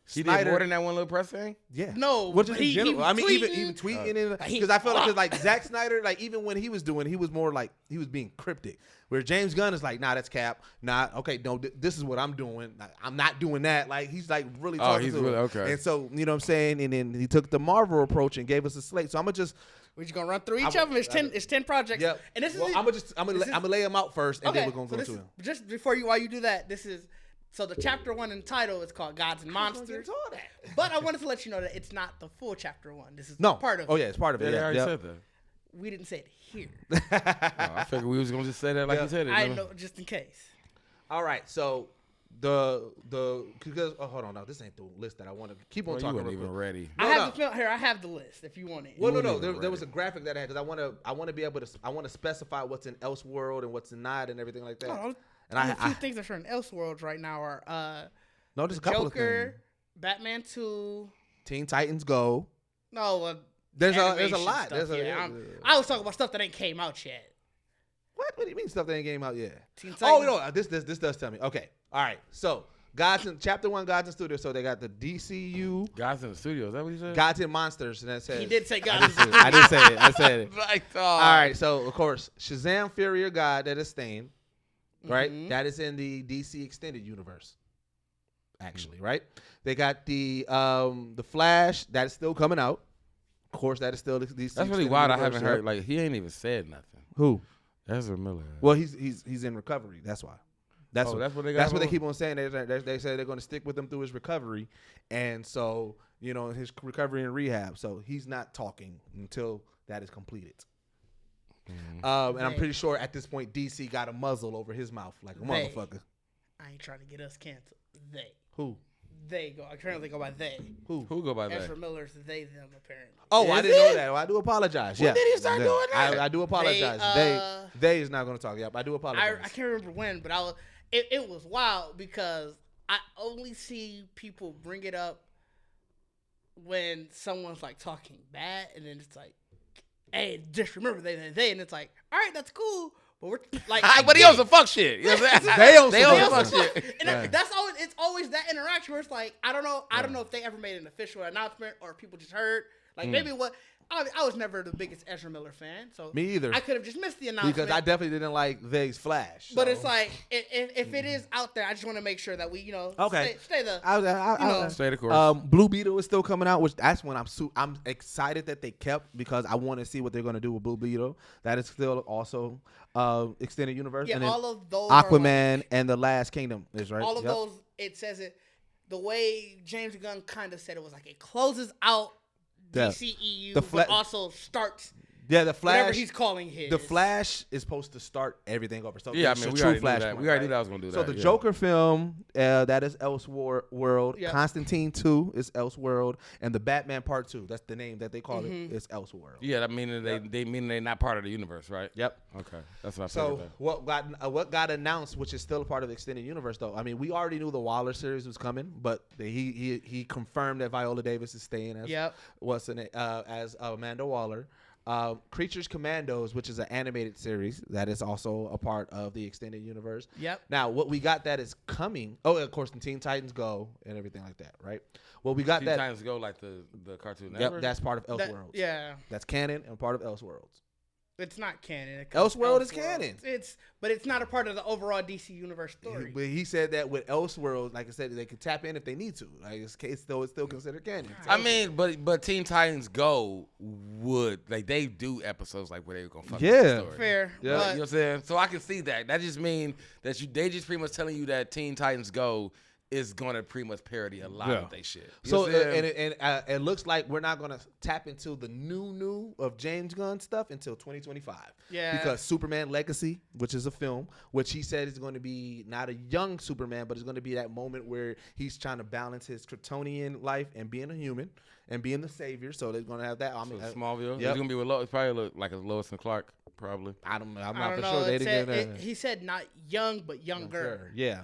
he Snyder, did more than that one little press thing? Yeah. No, which is he general. I mean, even tweeting because I feel like Zack Snyder, like even when he was doing, he was more like he was being cryptic. Where James Gunn is like, nah, that's cap. Nah, okay, no, this is what I'm doing. I'm not doing that. Like he's like really talking to really, him. Okay. And so you know what I'm saying. And then he took the Marvel approach and gave us a slate. So I'm gonna just. We're just gonna run through each of them. It's 10 projects. Yep. And this is. I'm gonna lay them out first, and then we're gonna go to them. Just while you do that, this is. So the chapter 1 in title is called Gods and Monsters. But I wanted to let you know that it's not the full chapter 1. This is part of it. Oh yeah, it's part of it. Yeah, I already said that. We didn't say it here. I figured we was gonna just say that like you said it. I know, just in case. All right, so because hold on, no, this ain't the list that I want to keep on talking. You weren't even ready. I have the list if you want it. Well, no. There was a graphic that I had because I want to be able to. I want to specify what's in Elseworld and what's not and everything like that. Oh, and a few things that are in Elseworlds right now are there's a couple Joker, of things. Batman 2, Teen Titans Go. No, there's a lot. I was talking about stuff that ain't came out yet. What do you mean stuff that ain't came out yet? Teen Titans. Oh, no, this does tell me. Okay, all right. So Chapter 1, Gods in Studio. So they got the DCU. Gods in the Studio. Is that what you said? Gods and Monsters. And that says he did say Gods in the Studio. I did say it. I said it. All right. So of course, Shazam! Fury of God that is Stain. Right, that is in the DC extended universe. Actually, right? They got the Flash that is still coming out. Of course, that is still the DC. That's really wild. I haven't heard. Like he ain't even said nothing. Who? Ezra Miller. Well, he's in recovery. That's why. That's what they keep on saying. They say they're going to stick with him through his recovery, and so his recovery and rehab. So he's not talking until that is completed. And I'm pretty sure at this point DC got a muzzle over his mouth like a motherfucker. I ain't trying to get us canceled. They. Who? They go. I currently go by they. Who go by they? Ezra Miller's they them apparently. Oh, I didn't know that. Well, I do apologize. When did he start doing that? I do apologize. They is not going to talk. Yep, I do apologize. I can't remember when, but it was wild because I only see people bring it up when someone's like talking bad, and then it's like, hey, just remember they, and it's like, all right, that's cool. But we're like, but he also fuck shit. You know what I'm saying? They also fuck shit. And that's always, it's always that interaction where it's like, I don't know if they ever made an official announcement or people just heard. Like maybe what I was never the biggest Ezra Miller fan, so me either. I could have just missed the announcement because I definitely didn't like Vague's Flash. So. But it's like if it is out there, I just want to make sure that we stay stay the course. Blue Beetle is still coming out, which that's when I'm excited that they kept because I want to see what they're going to do with Blue Beetle. That is still also extended universe. Yeah, and then all of those Aquaman and the Last Kingdom is right. All of those, it says it the way James Gunn kind of said it was like it closes out DCEU, but also starts. Yeah, the Flash. Whatever he's calling his. The Flash is supposed to start everything over. So yeah, I mean, we already knew that. We already knew that was going to do that. So the Joker film, that is Elseworld. Yep. Constantine 2 is Elseworld, and the Batman Part 2, that's the name that they call it, is Elseworld. Yeah, that meaning they mean they're not part of the universe, right? Yep. Okay, that's what I figured. So what got announced, which is still a part of the extended universe, though. I mean, we already knew the Waller series was coming, but he confirmed that Viola Davis is staying as Amanda Waller. Creatures Commandos, which is an animated series that is also a part of the extended universe. Yep. Now, what we got that is coming. Oh, of course, the Teen Titans Go and everything like that, right? Well, we got Teen Titans Go, like the cartoon network. Yep, that's part of Elseworlds. Yeah, that's canon and part of Elseworlds. It's not canon. Elseworld is canon. But it's not a part of the overall DC universe story. But he said that with Elseworld, like I said, they could tap in if they need to. Like it's still considered canon. I mean, but Teen Titans Go would they do episodes like where they were gonna fuck with the story. Fair. Yeah, you know what I'm saying. So I can see that. That just mean that they just pretty much telling you that Teen Titans Go is going to pretty much parody a lot of they shit. So it looks like we're not going to tap into the new of James Gunn stuff until 2025. Yeah. Because Superman Legacy, which is a film, which he said is going to be not a young Superman, but it's going to be that moment where he's trying to balance his Kryptonian life and being a human and being the savior. So they're going to have that. I mean, Smallville. Yep. It's going to be with Lois. Probably look like a Lois and Clark. Probably. I don't know. I'm not for sure. They didn't. He said not young, but younger. Yeah.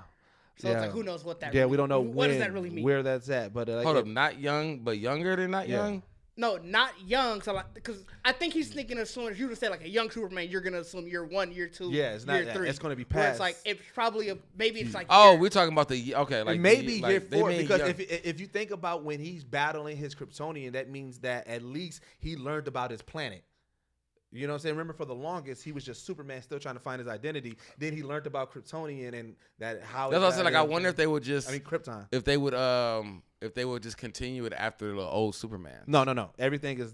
So it's like, who knows what that? Yeah, we don't know what does that really mean? Where that's at. But hold up, not young, but younger than not young. No, not young. So like, because I think he's thinking as soon as you would say like a young Superman, you're gonna assume year 1, year 2, it's not year 3. It's gonna be past. Where it's like it's probably maybe it's like. Oh, we're talking about like maybe year 4 because young. if you think about when he's battling his Kryptonian, that means that at least he learned about his planet. You know what I'm saying? Remember, for the longest, he was just Superman, still trying to find his identity. Then he learned about Kryptonian and that how. That's what I said. Like, I wonder if they would just. Krypton. If they would just continue it after the old Superman. No. Everything is.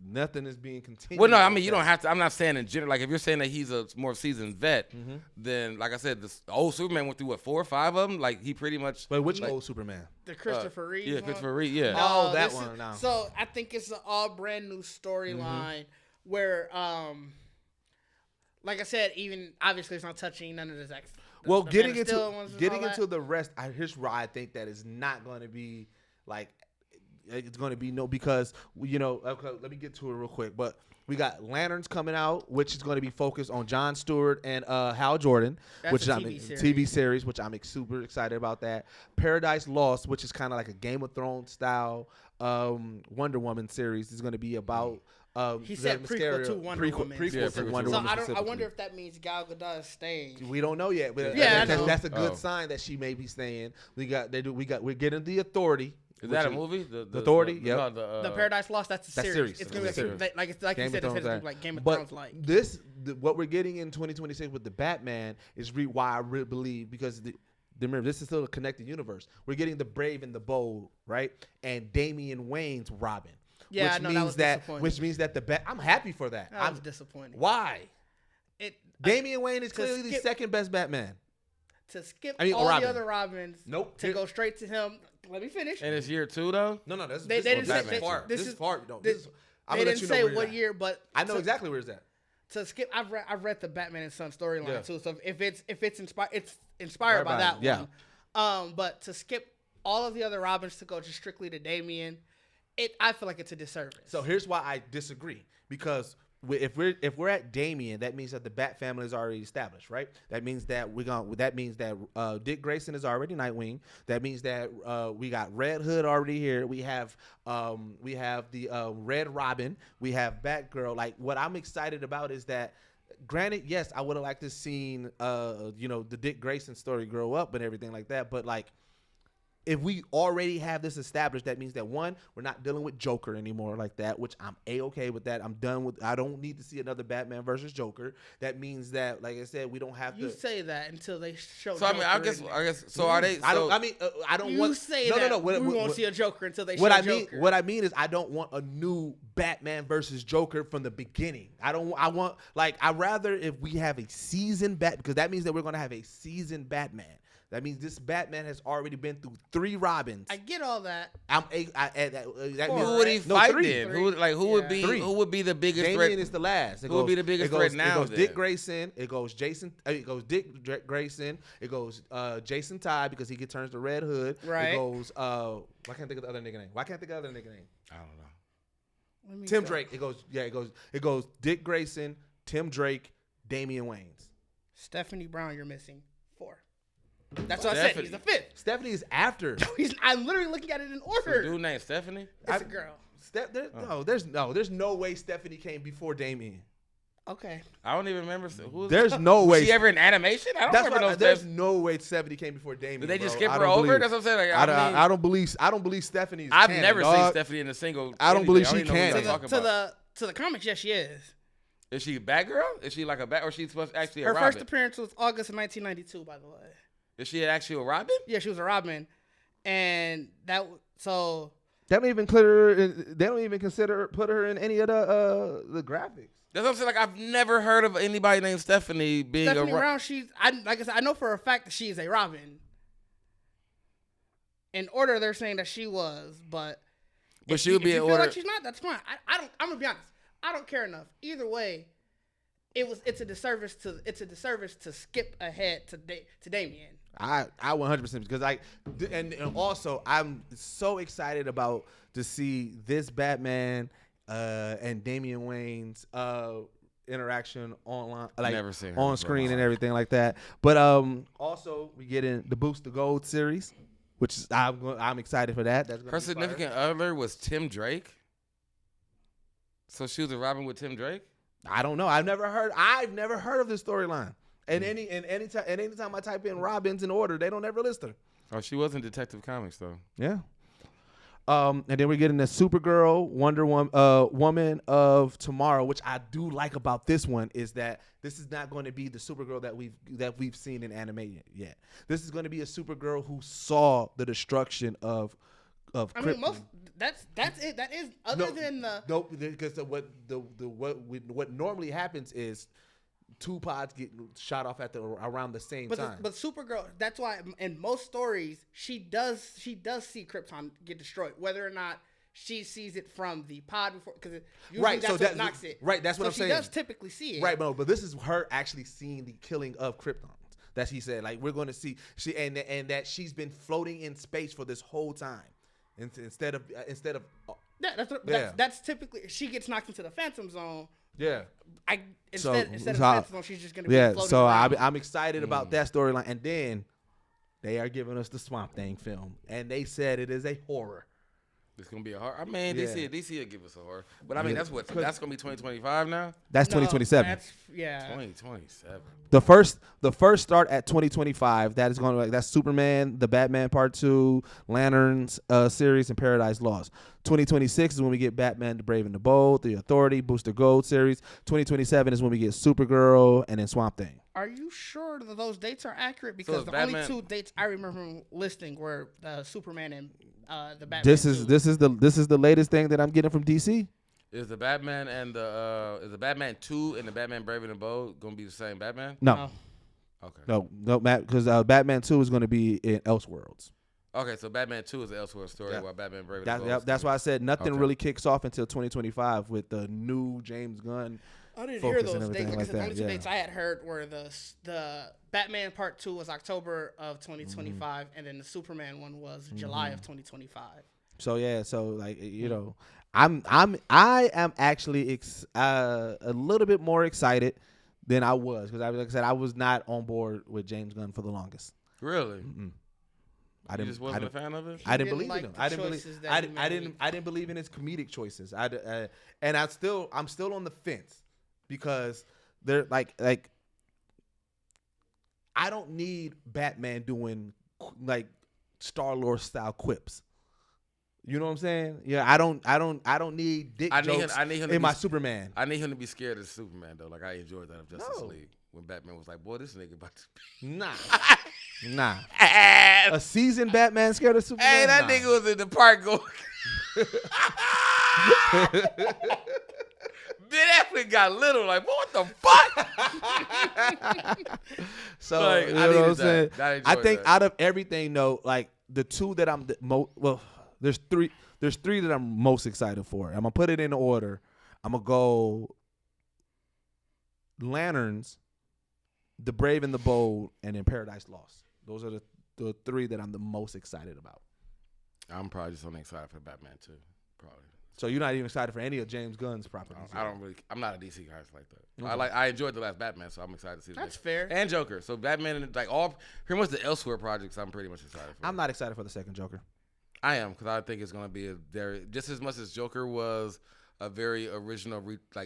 Nothing is being continued. Well, no, I mean you don't have to. I'm not saying in general. Like if you're saying that he's a more seasoned vet, then like I said, the old Superman went through 4 or 5 of them. Like he pretty much. But which old Superman? The Christopher Reeve. Yeah, Christopher Reeve. Yeah. Oh, that one. No. So I think it's an all brand new storyline. Where, like I said, even obviously it's not touching none of this. Well, getting into the rest, here's where I think that is not going to be like it's going to be because okay, let me get to it real quick. But we got Lanterns coming out, which is going to be focused on Jon Stewart and Hal Jordan, which is TV series, which I'm super excited about that. Paradise Lost, which is kind of like a Game of Thrones style Wonder Woman series, is going to be about. He said prequel to Wonder Woman. Prequel to Wonder Woman. So I wonder if that means Gal Gadot is staying. We don't know yet, but that's a good sign that she may be staying. We're getting The Authority. Is that a movie? The Authority. Yeah. The Paradise Lost. That's a series. It's gonna be like you said. It's gonna be like Game of Thrones. Like what we're getting in 2026 with the Batman is why I really believe because remember this is still a connected universe. We're getting the Brave and the Bold, right? And Damian Wayne's Robin. Yeah, which means that I'm happy for that. I was disappointed. Why? Damian Wayne is clearly the second best Batman. To skip all the other Robins. Nope. To go straight to him. Let me finish. And it's year 2 though. No. They didn't say this is far. They didn't say what year, but I know exactly where it's at. To skip, I've read the Batman and Son storyline too. So if it's inspired by that one. But to skip all of the other Robins to go just strictly to Damian. I feel like it's a disservice. So here's why I disagree. Because if we're at Damian, that means that the Bat family is already established, right? That means that Dick Grayson is already Nightwing. That means that we got Red Hood already here. We have the Red Robin. We have Batgirl. Like, what I'm excited about is that, granted, yes, I would have liked to seen the Dick Grayson story grow up and everything like that, but like, if we already have this established, that means that, one, we're not dealing with Joker anymore like that, which I'm A-okay with that. I'm done with. I don't need to see another Batman versus Joker. That means that, like I said, we don't have to. You say that until they show. So Joker I guess. So are they? So, I don't you want. Say no, that. No. We won't see a Joker until they what show I mean, Joker. What I mean is, I don't want a new Batman versus Joker from the beginning. I want I'd rather if we have a seasoned because that means that we're gonna have a seasoned Batman. That means this Batman has already been through 3 Robins. I get all that. Who would he fight then? Who would be the biggest threat? Damian is the last. Who would be the biggest threat now? It goes Dick Grayson. It goes Jason. It goes Dick Grayson. It goes Jason Todd because he turns to Red Hood. Right. It goes. Why can't I think of the other nigga name? I don't know. Tim Drake. It goes Dick Grayson, Tim Drake, Damian Wayans. Stephanie Brown, you're missing 4. That's what I said. He's the 5th. Stephanie is after. I'm literally looking at it in order. Dude named Stephanie? It's a girl. There's no way Stephanie came before Damian. Okay. I don't even remember. There's no way. Was she ever in animation? I don't remember those. There's no way Stephanie came before Damian. Did they just skip her over? That's what I'm saying. Like, I don't believe Stephanie's. I've never seen Stephanie in a single. I don't believe she can. To the comics, yes, she is. Is she a Batgirl? Is she like a Bat, or she's supposed to actually her a Robin? First appearance was August of 1992, by the way. Is she actually a Robin? Yeah, she was a Robin, and that so. They don't even put her in any of the graphics. That's what I'm saying. Like, I've never heard of anybody named Stephanie being Stephanie a Brown. Like I said, I know for a fact that she is a Robin. In order, they're saying that she was, but she would be in order. Feel like she's not. That's fine. I'm gonna be honest. I don't care enough. Either way, it's a disservice to skip ahead to Damian. I 100% because and also I'm so excited to see this Batman and Damian Wayne's interaction online, like never seen her on screen and everything like that. But also we get in the Boost the Gold series, which is I'm excited for that. That's her significant other was Tim Drake. So she was a Robin with Tim Drake? I don't know. I've never heard of this storyline. And anytime I type in Robins in order, they don't ever list her. Oh, she was in Detective Comics though. Yeah. And then we're getting the Supergirl, Wonder Woman of Tomorrow, which I do like about this one is that this is not going to be the Supergirl that we've seen in anime yet. This is going to be a Supergirl who saw the destruction of I mean, that's it. That is because what normally happens is 2 pods get shot off around the same time. But Supergirl, that's why in most stories she does see Krypton get destroyed, whether or not she sees it from the pod before, because usually that's what knocks it. Right, that's what I'm saying. She does typically see it. Right, but this is her actually seeing the killing of Krypton. That she said, like, we're going to see and that she's been floating in space for this whole time. Instead of that's typically she gets knocked into the Phantom Zone. Yeah. Instead of Phantom Zone, she's just gonna be floating so around. I'm excited about that storyline, and then they are giving us the Swamp Thing film, and they said it is a horror. It's gonna be a horror. I mean, DC will give us a horror, but I mean that's gonna be 2025 now. That's 2027. That's 2027. The first start at 2025. That is going to that's Superman, the Batman Part 2, Lanterns series, and Paradise Lost. 2026 is when we get Batman, the Brave and the Bold, the Authority, Booster Gold series. 2027 is when we get Supergirl and then Swamp Thing. Are you sure that those dates are accurate? Because the only 2 dates I remember listing were Superman and the Batman. This is the latest thing that I'm getting from DC. Is the Batman and is the Batman 2 and the Batman Brave and the Bold gonna be the same Batman? No. Okay. No, Matt, because Batman 2 is going to be in Elseworlds. Okay, so Batman 2 is the Elseworlds story, while Batman Brave and the Bold. That's why I said nothing really kicks off until 2025 with the new James Gunn. I didn't hear those dates. Like the only 2 dates I had heard were the Batman Part 2 was October of 2025, and then the Superman one was July of 2025. So yeah, like I am actually a little bit more excited than I was because like I said, I was not on board with James Gunn for the longest. Really? Mm-mm. I wasn't a fan of it. I didn't believe in him. I didn't believe in his comedic choices. And I'm still on the fence because they're like I don't need Batman doing like Star-Lord style quips. You know what I'm saying? Yeah, I don't need dick jokes in my Superman. I need him to be scared of Superman though. Like I enjoyed that of Justice League when Batman was like, "Boy, this nigga about to be." Nah. A seasoned Batman scared of Superman? Hey, that nigga was in the park going. Ben Affleck got little. Like, what the fuck? So, like, you know what I'm saying? I think out of everything, though, like the two that I'm there's three that I'm most excited for. I'm gonna put it in order. I'm gonna go Lanterns, The Brave and the Bold, and then Paradise Lost. Those are the three that I'm the most excited about. I'm probably just only excited for Batman too. Probably. So you're not even excited for any of James Gunn's properties? I'm not a DC guy like that. Okay. I enjoyed the last Batman, so I'm excited to see That's fair. And Joker. So Batman and like all pretty much the Elsewhere projects, I'm pretty much excited for. I'm not excited for the second Joker. I am because I think it's gonna be just as much as Joker was a very original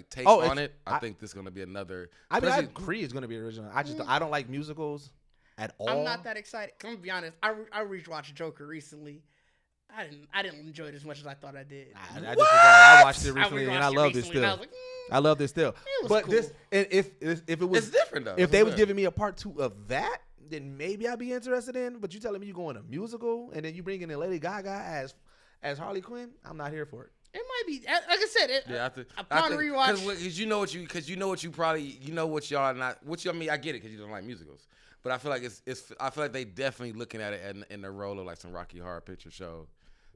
take on it. I think this is gonna be another. I mean, I agree it's gonna be original. I don't like musicals at all. I'm not that excited. I'm gonna be honest. I rewatched Joker recently. I didn't enjoy it as much as I thought I did. I watched it recently and I loved it still. I loved it still. But cool. If it was, it's different though. If they was giving me a part 2 of that, then maybe I'd be interested in. But you telling me you going to a musical and then you bringing in Lady Gaga as Harley Quinn? I'm not here for it. It might be, like I said. Upon rewatch, because you know what y'all are not. I mean, I get it because you don't like musicals, but I feel like I feel like they definitely looking at it in the role of like some Rocky Horror Picture Show.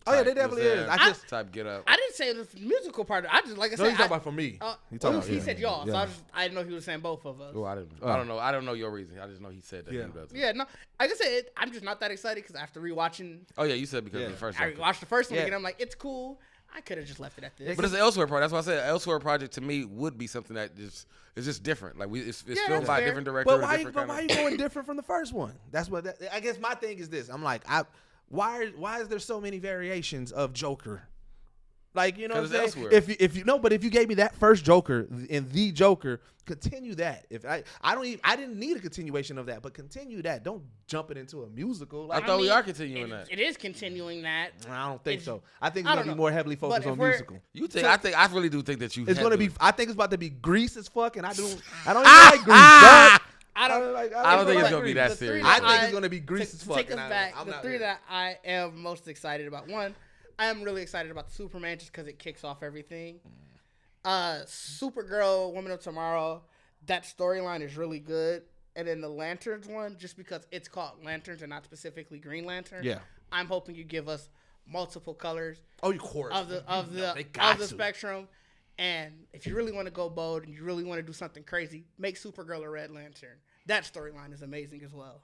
Oh yeah, they definitely is. I just type get up. I didn't say the musical part. I just like I said. No, he's talking about for me. He said y'all, so I didn't know he was saying both of us. Oh, I didn't. I don't know. I don't know your reason. I just know he said that. Yeah. He does. Yeah, no. Like I said, I'm just not that excited because after rewatching. Oh yeah, you said because of the first. I watched the first one again. I'm like, it's cool. I could have just left it at this. But it's an Elsewhere project. That's why I said Elsewhere project to me would be something that is just different. Like it's filmed by a different director. But why are you going different from the first one? That's what I guess my thing is this. I'm like why is there so many variations of Joker? Like, you know what I'm saying? If you gave me that first Joker and the Joker, continue that. If I didn't need a continuation of that, but continue that. Don't jump it into a musical. Like, I thought we are continuing that. It is continuing that. I don't think so. I think it's gonna be more heavily focused on musical. You think? I really do think that it's gonna be. I think it's about to be Grease as fuck, and I don't even like Grease. I don't think it's gonna be that serious. I think it's gonna be Grease as fuck. Take us back. The three that I am most excited about. One, I am really excited about Superman just because it kicks off everything. Supergirl, Woman of Tomorrow, that storyline is really good. And then the Lanterns one, just because it's called Lanterns and not specifically Green Lantern. Yeah, I'm hoping you give us multiple colors. Oh, of course. Of the spectrum. And if you really want to go bold and you really want to do something crazy, make Supergirl a Red Lantern. That storyline is amazing as well.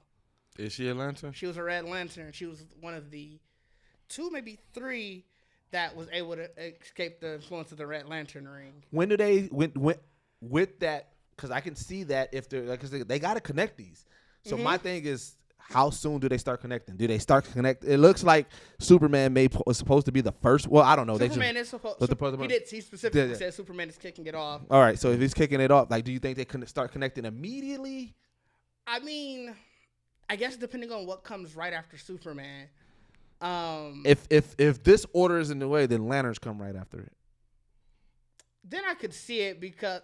Is she a Lantern? She was a Red Lantern. She was one of the 2, maybe 3 that was able to escape the influence of the Red Lantern ring. When do they with that? Because I can see that if they're because they got to connect these. So my thing is, how soon do they start connecting? Do they start connect? It looks like Superman was supposed to be the first. Well, I don't know. Superman is supposed. He specifically said Superman is kicking it off. All right, so if he's kicking it off, like, do you think they can start connecting immediately? I mean, I guess depending on what comes right after Superman. If this order is in the way, then Lanterns come right after it. Then I could see it because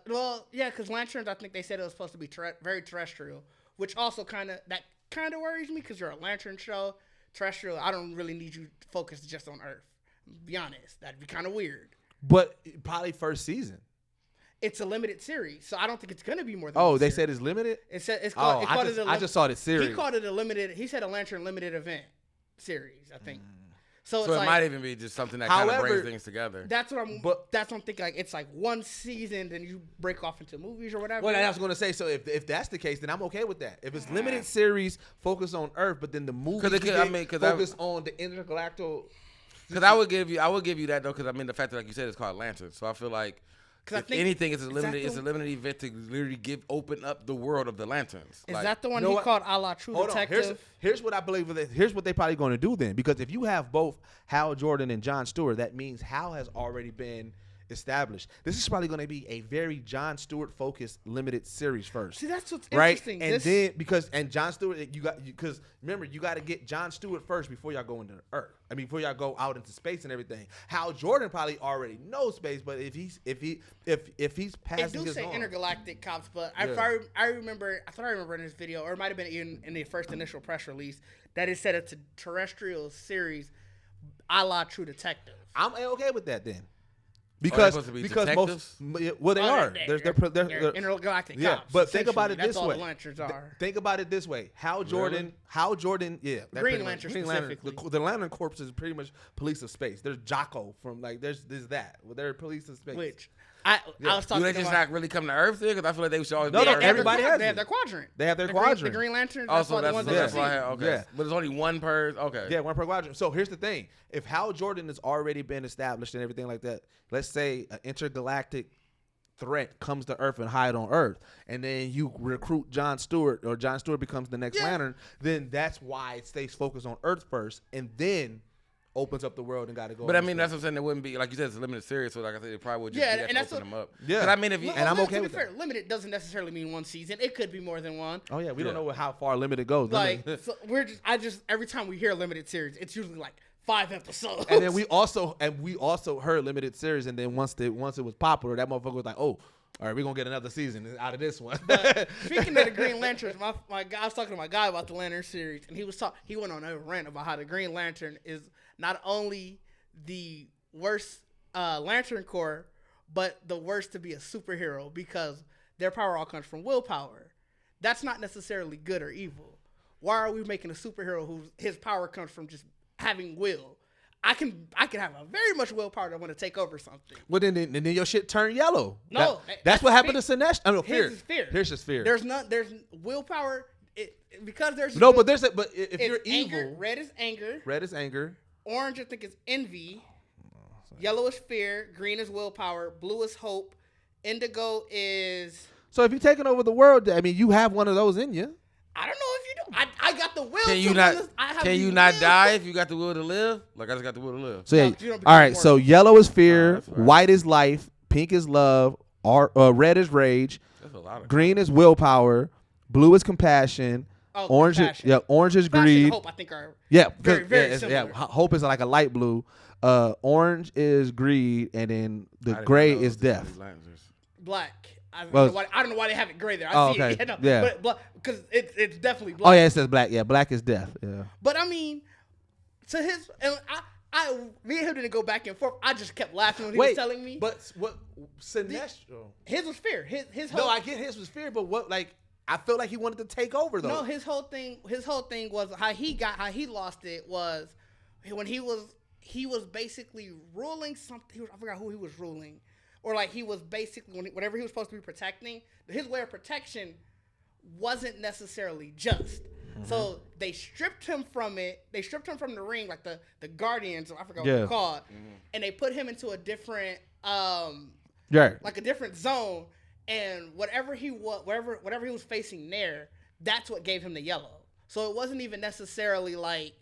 Lanterns, I think they said it was supposed to be very terrestrial, which also kind of worries me because you're a Lantern show. Terrestrial, I don't really need you to focus just on Earth. Be honest, that'd be kind of weird. But probably first season. It's a limited series, so I don't think it's gonna be more than. Oh, they said it's limited. It said it's called. I just saw the series. He called it a limited. He said a Lantern limited event series, I think. So it might even be just something that kind of brings things together. That's what I'm thinking. Like, it's like one season, then you break off into movies or whatever. Well, I was going to say, so if that's the case, then I'm okay with that. If it's limited series, focus on Earth, but then the movie focus on the intergalactic Because I would give you that though. Because I mean, the fact that like you said, it's called Lantern. So I feel like. If anything, it's a limited event to literally open up the world of the lanterns. Is that the one he called a la True Detective? Here's what I believe. Here's what they probably going to do then, because if you have both Hal Jordan and Jon Stewart, that means Hal has already been established. This is probably going to be a very Jon Stewart focused limited series first. See, that's what's right? interesting. And then and Jon Stewart, because remember, you got to get Jon Stewart first before y'all go into Earth. I mean, before y'all go out into space and everything. Hal Jordan probably already knows space, but if he's passing his say intergalactic cops, but I remember in this video, or it might have been in the first initial press release, that it said it's a terrestrial series a la True Detective. I'm okay with that then. Because detectives? They are. They're intergalactic cops. But think about it That's this all way. The Lanterns are. Think about it this way. Hal Jordan, yeah. Green Lantern specifically. The Lantern Corps is pretty much police of space. There's Jocko from there's that. Well, they're police of space. Which I was talking about. Do they just not really come to Earth there? Because I feel like they should always. No, everybody has. They have their quadrant. They have their quadrant. The Green Lanterns. Also, that's why I had. Okay. Yeah. But there's only one per. Okay. Yeah, one per quadrant. So here's the thing: if Hal Jordan has already been established and everything like that, let's say an intergalactic threat comes to Earth and hide on Earth, and then you recruit Jon Stewart, or Jon Stewart becomes the next Lantern, then that's why it stays focused on Earth first, and then opens up the world and got to go. But I mean, that's what I'm saying. It wouldn't be, like you said, it's a limited series, so like I said, it probably would just and that's open them up. Yeah. But I mean, and I'm okay with that. Limited doesn't necessarily mean one season. It could be more than one. Oh yeah, we don't know how far limited goes. Like so every time we hear a limited series, it's usually like 5 episodes. And then we also heard limited series, and then once it was popular, that motherfucker was like, oh, all right, we're gonna get another season out of this one. But speaking of the Green Lanterns, my guy, I was talking to my guy about the Lantern series, and he went on a rant about how the Green Lantern is not only the worst Lantern Corps, but the worst to be a superhero, because their power all comes from willpower. That's not necessarily good or evil. Why are we making a superhero his power comes from just having will? I can have a very much willpower to want to take over something. Well, then your shit turned yellow. No, that's what happened to Sinestro. I mean, fear. Fear. Here's just fear. There's willpower. Because there's but if you're anger, evil, red is anger. Red is anger. Orange, I think, is envy. Yellow is fear. Green is willpower. Blue is hope. Indigo is. So if you're taking over the world, I mean, you have one of those in you. I don't know if you do. I got the will. Can you not die if you got the will to live? Like I just got the will to live. So yeah, all right. So yellow is fear. White is life. Pink is love. Red is rage. That's a lot of green is willpower. Blue is compassion. Orange compassion. Orange is compassion greed. And hope, I think, are very, very similar. Yeah, hope is like a light blue. Orange is greed, and then the gray is death. Black. I don't know why they have it gray there. I see it. Yeah. But because it's definitely black. Oh yeah, it says black. Yeah, black is death. Yeah. But I mean, to his, and me and him didn't go back and forth. I just kept laughing when he was telling me. But what Sinestro? His was fear. His whole, no, I get his was fear, but what like. I felt like he wanted to take over though. No, his whole thing was how he lost it was when he was basically ruling something. I forgot who he was ruling, or like he was basically whatever he was supposed to be protecting. His way of protection wasn't necessarily just. Mm-hmm. So they stripped him from it. They stripped him from the ring, like the Guardians. I forgot what they're called, and they put him into a different like a different zone. And whatever he was facing there, that's what gave him the yellow. So it wasn't even necessarily like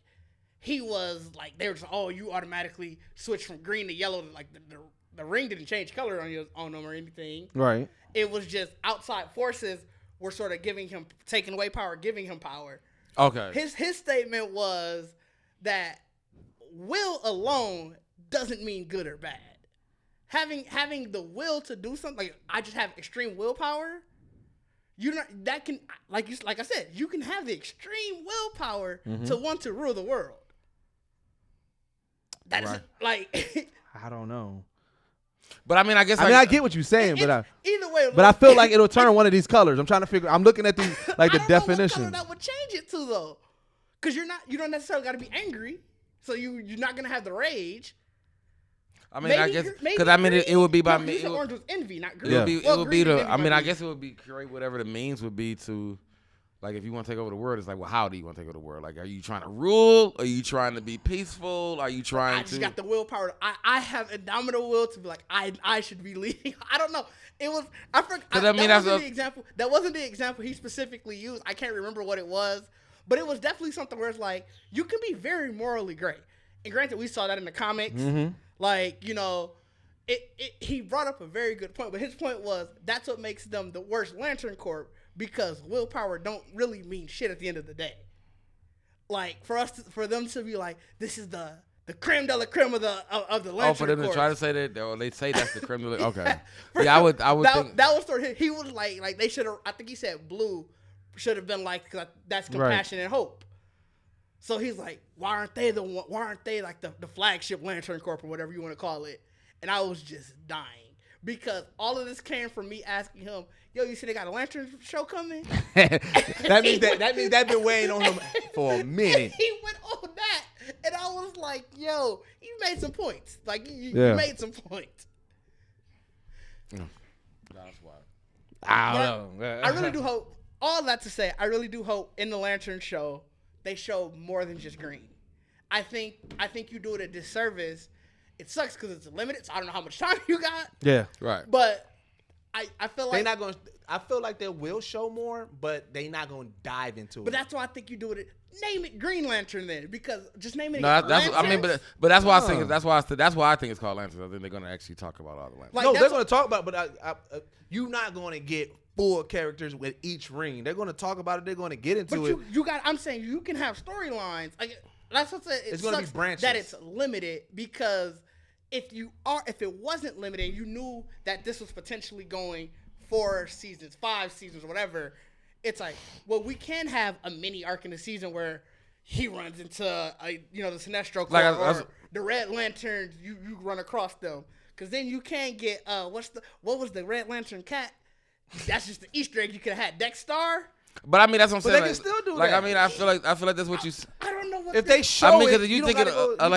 he was like they were just you automatically switch from green to yellow. Like the ring didn't change color on him or anything. Right. It was just outside forces were sort of taking away power, giving him power. Okay. His statement was that will alone doesn't mean good or bad. Having the will to do something, like I just have extreme willpower. Like I said, you can have the extreme willpower to want to rule the world. That is like I don't know. But I mean, I guess I get what you're saying, either way. But I feel like it'll turn one of these colors. I'm trying to figure. I'm looking at these like the definition. What color that would change it to though, because you don't necessarily got to be angry, so you're not gonna have the rage. I mean, I guess because I mean it would be by me. Orange was envy, not green. It would be I mean, I guess it would be create whatever the means would be to Like, if you want to take over the world, it's like, well, how do you want to take over the world? Like, are you trying to rule? Are you trying to be peaceful? Are you trying to? I just got the willpower. I have indomitable will to be like, I should be leading. I don't know. It was, I forgot. That wasn't the example. That wasn't the example he specifically used. I can't remember what it was. But it was definitely something where it's like, you can be very morally gray. And granted, we saw that in the comics. Mm-hmm. Like, he brought up a very good point. But his point was, that's what makes them the worst Lantern Corps. Because willpower don't really mean shit at the end of the day. Like, for them to be like, this is the creme de la creme of the Lantern Corps. Oh, for them to try to say that, or they say that's the creme de la. Okay. Yeah, I would think that was sort of, he was like they should have. I think he said blue should have been like, that's compassion and hope. So he's like, why aren't they like the flagship Lantern Corps or whatever you want to call it? And I was just dying because all of this came from me asking him, yo, you see they got a Lantern show coming? that means that been weighing on him for a minute. He went on that, and I was like, yo, you made some points. Like, you made some points. that's why. I don't know. I really do hope, all that to say, I really do hope in the Lantern show, they show more than just green. I think you do it a disservice. It sucks because it's limited, so I don't know how much time you got. Yeah. Right. But I feel like they're not going to. I feel like they will show more, but they're not going to dive into it. But that's why I think you do it. Name it Green Lantern then, because just name it. No, that's I mean, but that's why I think that's why I think it's called Lanterns. I think they're going to actually talk about all the Lanterns. Like, no, they're going to talk about, but you're not going to get full characters with each ring. They're going to talk about it. They're going to get into it. You got. I'm saying you can have storylines. Like, that's what it's going to be branches. That it's limited because if it wasn't limited, you knew that this was potentially going 4 seasons, 5 seasons, or whatever. It's like, well, we can have a mini arc in the season where he runs into the Sinestro Corps or the Red Lanterns. You run across them because then you can get what was the Red Lantern cat? That's just the Easter egg you could have had. Dexstar. But I mean, that's what I'm saying. But they can still do that. I mean, I feel like that's what you. I don't know what if they show. I mean, because you thinking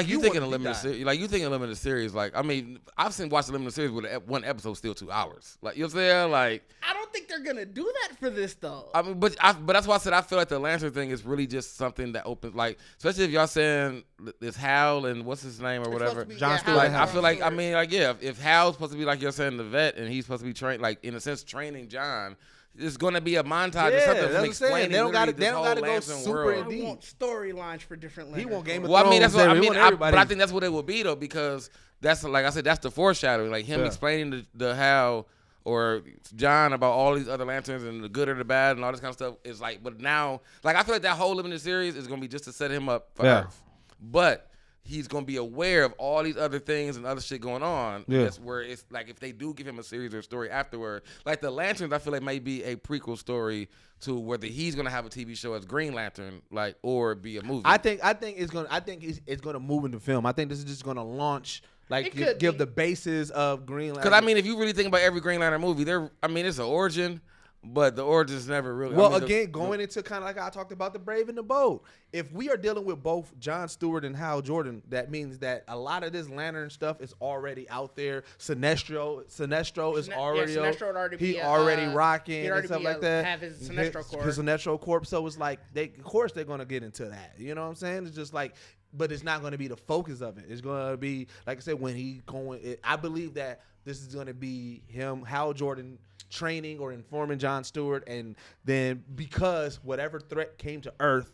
you thinking a limited series. Like you thinking a limited series. Like I mean, I've watched a limited series with one episode still 2 hours. Like you know what I'm saying? Like I don't think they're gonna do that for this though. I mean, but that's why I said I feel like the Lantern thing is really just something that opens. Like especially if y'all saying it's Hal and what's his name or whatever. John Stewart. Like I feel like I mean like yeah, if Hal's supposed to be like you're saying the vet and he's supposed to be trained like in a sense training John. It's going to be a montage or something from explaining. They don't got to go super in deep. I want storylines for different. He want Game of Thrones. Well, I mean, that's what I mean. But I think that's what it will be though, because that's like I said, that's the foreshadowing, like him explaining the how or John about all these other lanterns and the good or the bad and all this kind of stuff. Is like, but now, like I feel like that whole limited series is going to be just to set him up for Earth, but. He's going to be aware of all these other things and other shit going on. Yeah. That's where it's like if they do give him a series or a story afterward, like the Lanterns, I feel like may be a prequel story to whether he's going to have a TV show as Green Lantern, like, or be a movie. I think it's going to move into film. I think this is just going to launch. Like give the basis of Green Lantern. Because I mean, if you really think about every Green Lantern movie, it's an origin. But the origin's never really. Well, going into kind of like I talked about the Brave and the Bold. If we are dealing with both John Stewart and Hal Jordan, that means that a lot of this Lantern stuff is already out there. Sinestro is already. Sinestro would already he already rocking and stuff like that. Have his Sinestro Corps. His Sinestro Corps. So it's like of course they're gonna get into that. You know what I'm saying? It's just like. But it's not going to be the focus of it. It's going to be, like I said, when he going. I believe that this is going to be him, Hal Jordan, training or informing John Stewart, and then because whatever threat came to Earth,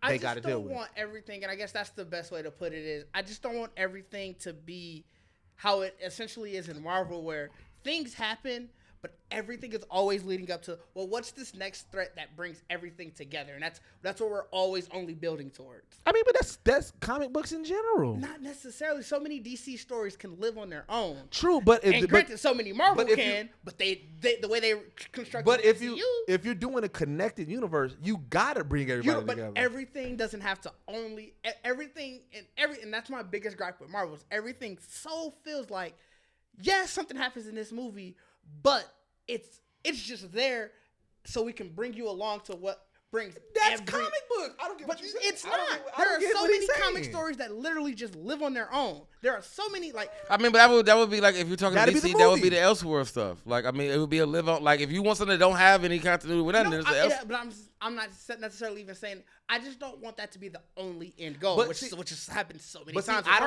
they got to deal with it. I just don't want everything, and I guess that's the best way to put it is, I just don't want everything to be how it essentially is in Marvel, where things happen, but everything is always leading up to, well, what's this next threat that brings everything together? And that's what we're always only building towards. I mean, but that's comic books in general. Not necessarily. So many DC stories can live on their own. True, but granted, so many Marvel can, but they the way they construct. But if you're doing a connected universe, you gotta bring everybody together. But everything doesn't have to only everything and that's my biggest gripe with Marvel. Is everything so feels like yes, something happens in this movie. But it's just there so we can bring you along to what brings that's comic book. I don't get what you said. It's not. There are so many comic stories that literally just live on their own. There are so many like. I mean, but that would be like if you're talking DC, that would be the Elseworld stuff. Like, I mean, it would be a live on. Like, if you want something that don't have any continuity with nothing, but I'm not necessarily even saying. I just don't want that to be the only end goal, which has happened so many times. I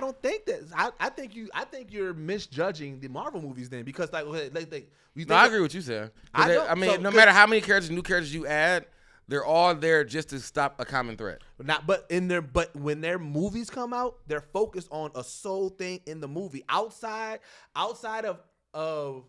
don't think that. I think you're misjudging the Marvel movies then, because I agree with you, Sam. I mean, no matter how many new characters you add, they're all there just to stop a common threat. But when their movies come out, they're focused on a sole thing in the movie. Outside of matter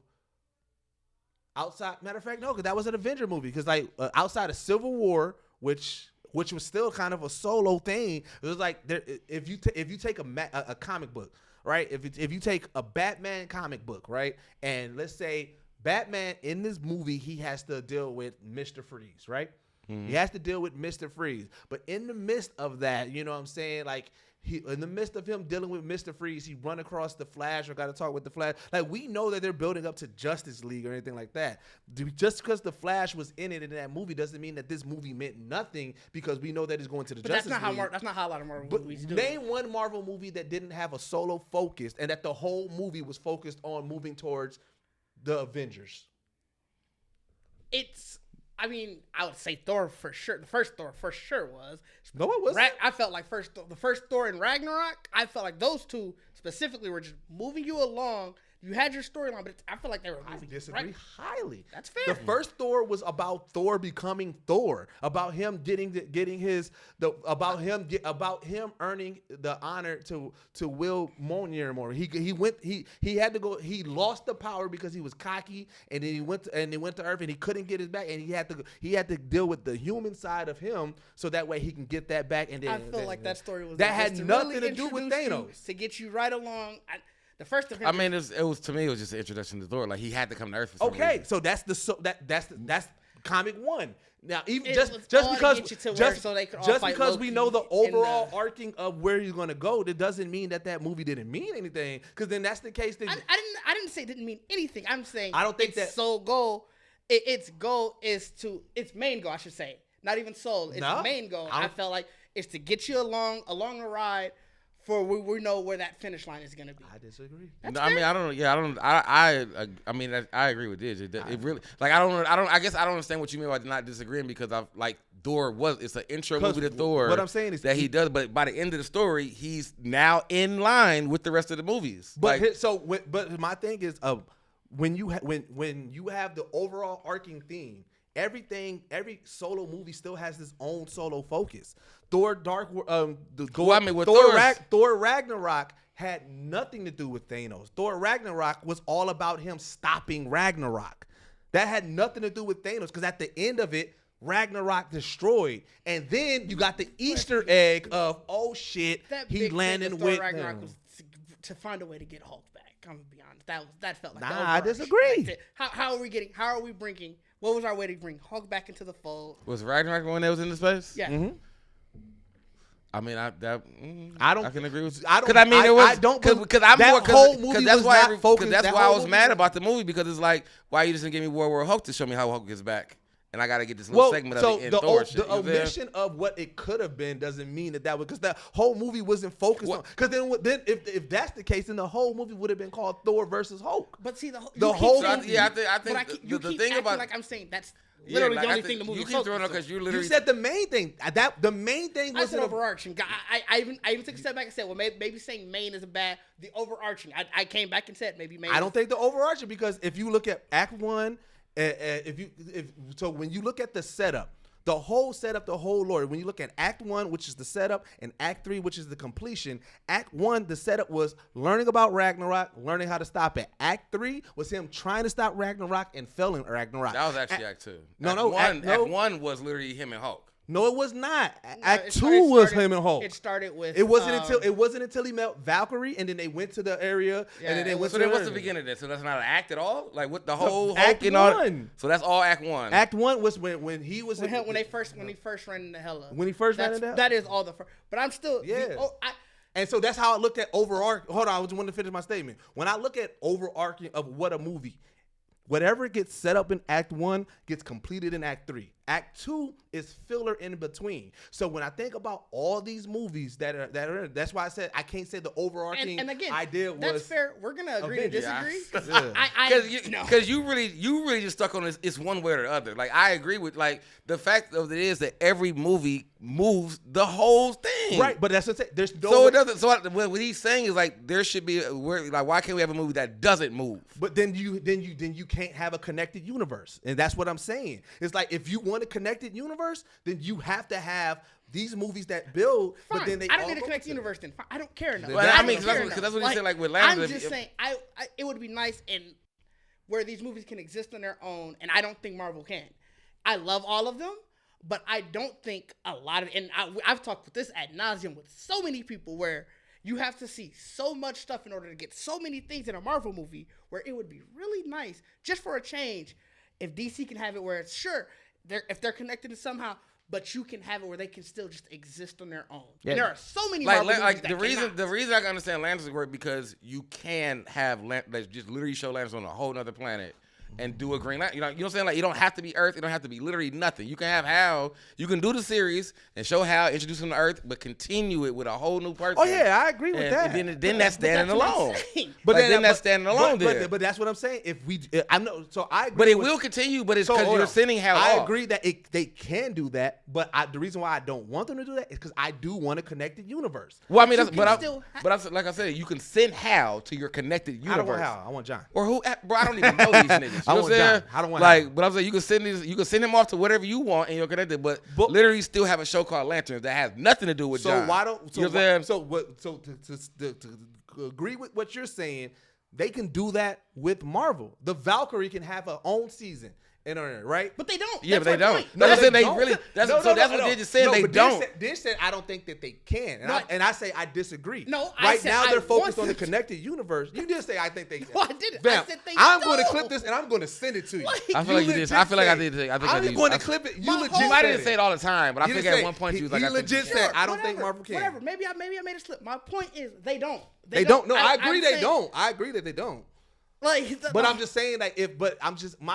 of fact, no, because that was an Avenger movie. Because outside of Civil War, which was still kind of a solo thing, it was like if you take a comic book, right? If you take a Batman comic book, right, and let's say Batman in this movie, he has to deal with Mr. Freeze, right? Mm-hmm. He has to deal with Mr. Freeze. But in the midst of that, you know what I'm saying? Like, in the midst of him dealing with Mr. Freeze, he run across the Flash or got to talk with the Flash. Like, we know that they're building up to Justice League or anything like that. Just because the Flash was in it in that movie doesn't mean that this movie meant nothing, because we know that it's going to the Justice League. That's not how a lot of Marvel movies do. Name one Marvel movie that didn't have a solo focus and that the whole movie was focused on moving towards the Avengers. I mean, I would say Thor for sure. The first Thor for sure was. No, it wasn't. I felt like the first Thor and Ragnarok, I felt like those two specifically were just moving you along. You had your storyline, but I feel like they were moving. I disagree highly. That's fair. The first Thor was about Thor becoming Thor, about him about him earning the honor to will Mjolnir more. He had to go. He lost the power because he was cocky, and then he went to Earth, and he couldn't get his back, and he had to deal with the human side of him, so that way he can get that back. And then I feel like that story was that had nothing to do with Thanos, to get you right along. The first Avenger, I mean, it was to me. It was just an introduction to Thor. Like, he had to come to Earth. For some reason. So that's comic one. Now, even just because we know the overall arcing of where he's going to go, that doesn't mean that movie didn't mean anything. Because then that's the case. I didn't say it didn't mean anything. I'm saying I don't think its goal is to its main goal. I should say, not even soul. Its main goal. I felt like is to get you along the ride. For we know where that finish line is going to be. I disagree. I mean, I don't. Yeah, I don't. I mean, I agree with this. It really like I don't. I guess I don't understand what you mean by not disagreeing, because I like Thor it's an intro movie to Thor. What I'm saying is that he does, but by the end of the story, he's now in line with the rest of the movies. But but my thing is, when you have the overall arcing theme. Every solo movie still has its own solo focus. Thor Ragnarok had nothing to do with Thanos. Thor Ragnarok was all about him stopping Ragnarok. That had nothing to do with Thanos, because at the end of it, Ragnarok destroyed. And then you got the Easter egg of, oh shit, he landed with Ragnarok was to find a way to get Hulk back. I'm gonna be honest. That felt like I disagree. How are we bringing? What was our way to bring Hulk back into the fold? Was Ragnarok the one that was in the space? Yeah. Mm-hmm. I mean, I can agree with you. Because I'm more whole movie that's was why not focused. That's why I was mad about the movie, because it's like, why you just didn't give me World War Hulk to show me how Hulk gets back? And I got to get this little segment of it in Thor shit. The omission of what it could have been doesn't mean that was, because the whole movie wasn't focused on. Because then if that's the case, then the whole movie would have been called Thor versus Hulk. But see, I think the thing about, like I'm saying that's literally the only thing the movie. You keep throwing up because you literally said the main thing. The main thing was an overarching. I even took a step back and said, well, maybe saying main is a bad. The overarching. I came back and said maybe main. I don't think the overarching, because if you look at Act 1. When you look at the setup, the whole lore, when you look at Act 1, which is the setup, and Act 3, which is the completion, Act 1, the setup was learning about Ragnarok, learning how to stop it. Act 3 was him trying to stop Ragnarok and failing Ragnarok. That was actually Act 2. Act 1 was literally him and Hulk. No, it was not. Act 2 was him and Hulk. It started with. It wasn't until he met Valkyrie, and then they went to the area, and then they went. So then, what's the beginning of that? So that's not an act at all. Like, what the whole Act Hulk and all. 1. So that's all Act 1. Act 1 was when he was when he first ran into Hela. When he first ran into Hela. That is all the first. But I'm still and so that's how I looked at overarching. Hold on, I just wanted to finish my statement. When I look at overarching of what a movie, whatever gets set up in Act 1 gets completed in Act 3. Act 2 is filler in between. So when I think about all these movies that are in, that's why I said I can't say the overarching and again, idea was. That's fair. We're gonna agree to disagree. Because you really just stuck on this. It's one way or the other. Like I agree with the fact of it is that every movie moves the whole thing. Right, but that's what I'm saying. There's no. So it doesn't. So what he's saying is there should be why can't we have a movie that doesn't move? But then you can't have a connected universe, and that's what I'm saying. It's like if you want a connected universe, then you have to have these movies that build. Fine. But then they I don't need a connected universe. Then I don't care enough. Well, I mean, because that's what he said. Like with Landers, I'm just saying, it would be nice and where these movies can exist on their own, and I don't think Marvel can. I love all of them, but I don't think a lot of. And I've talked with this ad nauseum with so many people where you have to see so much stuff in order to get so many things in a Marvel movie. Where it would be really nice, just for a change, if DC can have it where it's if they're connected somehow. But you can have it where they can still just exist on their own. Yeah. And there are so many Marvel movies that the reason I can understand Lanterns work because you can have just literally show Lanterns on a whole other planet and do a Green Lantern. You know what I'm saying? Like you don't have to be Earth. You don't have to be literally nothing. You can have Hal. You can do the series and show Hal, introduce him to Earth, but continue it with a whole new person. Oh yeah, I agree with that. And then that's standing alone. But then that's standing alone. But that's what I'm saying. I know. So I agree. But it will continue. But it's because you're sending Hal off. I agree that they can do that. But the reason why I don't want them to do that is because I do want a connected universe. Well, I mean, like I said, you can send Hal to your connected universe. I don't want Hal. I want John. Or who? Bro, I don't even know these niggas. You know what I'm saying? I don't want but I'm saying you can send him off to whatever you want and you're connected, but literally still have a show called Lanterns that has nothing to do with John. To agree with what you're saying, they can do that with Marvel. The Valkyrie can have her own season. Right? But they don't. Yeah, but they don't. That's what they just said. They don't. They said I don't think that they can, and I say I disagree. No, right now they're focused on the connected universe. You did say I think they can. No, I didn't. I said they I'm going to clip this and I'm going to send it to you. I feel like you did. I feel like I did. I'm going to clip it. You legit. You might didn't say it all the time, but I think at one point you was like, you legit said I don't think Marvel can. Whatever. Maybe I made a slip. My point is they don't. They don't. No, I agree they don't. I agree that they don't. But I'm just saying my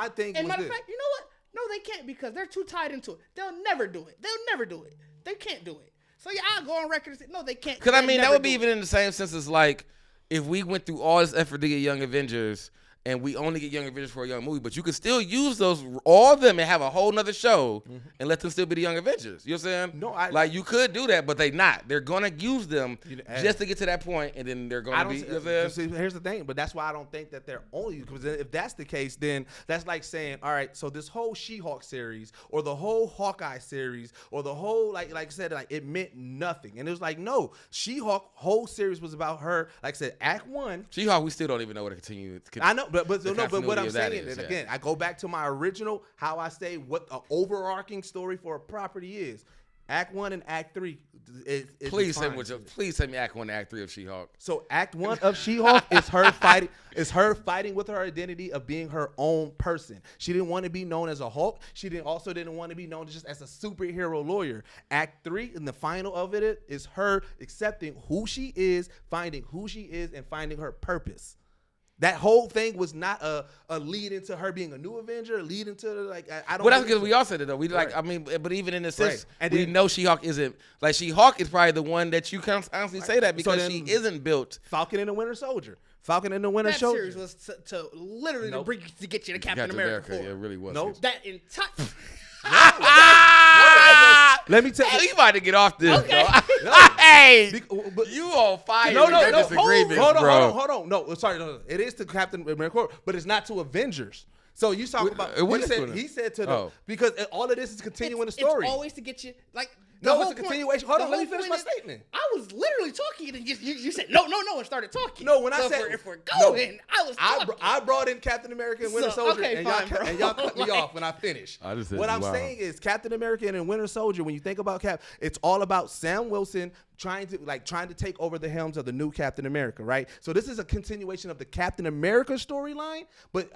thing. And matter of fact, you know what? No, they can't because they're too tied into it. They'll never do it. They can't do it. So yeah, I'll go on record and say, no, they can't. Because I mean, that would be even in the same sense as like if we went through all this effort to get Young Avengers and we only get Young Avengers for a young movie, but you could still use all of them and have a whole nother show and let them still be the Young Avengers. You know what I'm saying? No, you could do that, but they not. They're gonna use them just to get to that point, and then they're gonna be. You know what I'm saying? Here's the thing, but that's why I don't think that they're only because if that's the case, then that's like saying, all right, so this whole She-Hulk series or the whole Hawkeye series or the whole like I said, like it meant nothing, and it was like no, She-Hulk whole series was about her. Like I said, Act 1. She-Hulk, we still don't even know what to continue. I know, but what I'm saying is, again, I go back to my original, how I say what the overarching story for a property is. Act 1 and Act 3. Please send me Act 1 and Act 3 of She-Hulk. So Act 1 of She-Hulk is her fighting. Is her fighting with her identity of being her own person. She didn't want to be known as a Hulk. She didn't want to be known just as a superhero lawyer. Act 3 and the final of it is her accepting who she is, finding who she is, and finding her purpose. That whole thing was not a lead into her being a new Avenger, lead into I don't. But that's because we all said it though. We but even in the sense, we know She-Hulk isn't She-Hulk is probably the one that you can honestly say that because she isn't built. Falcon and the Winter Soldier. That series was to literally to get you to Captain America. Yeah, it really was. That entire. Let me tell you. You about to get off this, okay. bro. Hey, you on fire. No, hold on. No, sorry. No. It is to Captain America, but it's not to Avengers. So you talk about. He said to them because all of this is continuing the story. It's always to get you like. No, it's a continuation. Hold on, let me finish my statement. I was literally talking, and you said no, and started talking. No, when I said if we're going, I was talking. I brought in Captain America and Winter Soldier, and y'all cut me off when I finished. What I'm saying is Captain America and Winter Soldier. When you think about Cap, it's all about Sam Wilson trying to take over the helms of the new Captain America, right? So this is a continuation of the Captain America storyline, but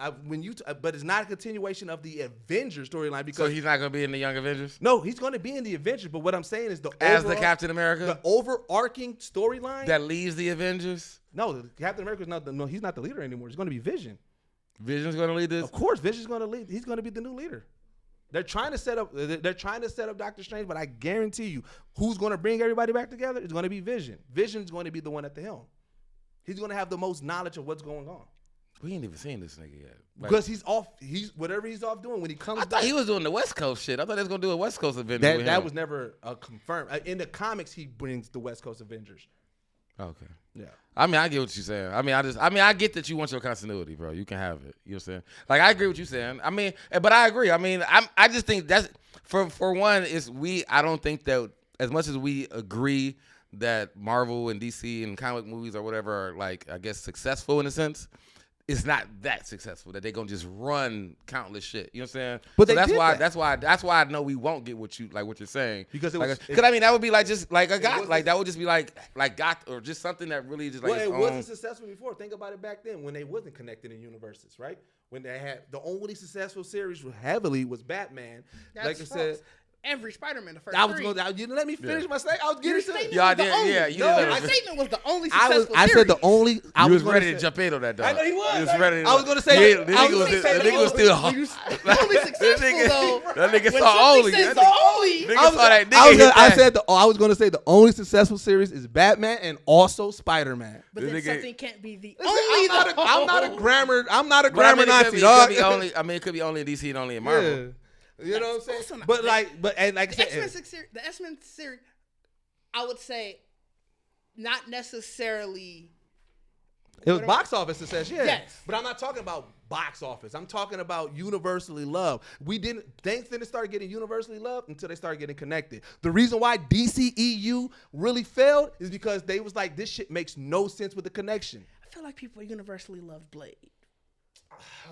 but it's not a continuation of the Avengers storyline because he's not going to be in the Young Avengers. No, he's going to be in the Avengers. But what I'm saying is the Captain America, the overarching storyline that leaves the Avengers. No, Captain America's not he's not the leader anymore. It's going to be Vision. Vision's going to lead this. Of course, Vision's going to lead. He's going to be the new leader. They're trying to set up Doctor Strange, but I guarantee you, who's going to bring everybody back together is going to be Vision. Vision's going to be the one at the helm. He's going to have the most knowledge of what's going on. We ain't even seen this nigga yet. Because he's off. Whatever he's off doing when he comes back. I thought he was doing the West Coast shit. I thought they was gonna do a West Coast Avengers. That was never confirmed. In the comics, he brings the West Coast Avengers. Okay. Yeah. I mean, I get what you're saying. I get that you want your continuity, bro. You can have it. You know what I'm saying? Like, I agree with you saying. I mean, but I agree. I mean, I just think that's for one I don't think that as much as we agree that Marvel and DC and comic movies or whatever are, like, I guess, successful in a sense. It's not that successful that they're gonna just run countless shit. You know what I'm saying? But so that's why I know we won't get what you're saying. Because I mean that would be like just like a God, like that would just be like God or just something that really just like. Well, it wasn't successful before. Think about it back then when they wasn't connected in universes, right? When they had the only successful series heavily was Batman. That's like I said. Every Spider-Man, the first three. You let me finish my statement. I was getting to it. Yeah, my statement was the only successful series. I said the only. I was ready to jump in on that, dog. I know he was. He was ready. I was going to say the nigga was still only successful though. That nigga saw only. I was going to say the only successful series is Batman and also Spider-Man. But then something can't be the only. I'm not a grammar Nazi, dog. It could be only in DC and only in Marvel. You know what I'm saying? But like I said, the X-Men series, I would say, not necessarily. It was box office success, yeah. Yes. But I'm not talking about box office. I'm talking about universally loved. Things didn't start getting universally loved until they started getting connected. The reason why DCEU really failed is because they was like, this shit makes no sense with the connection. I feel like people universally love Blade.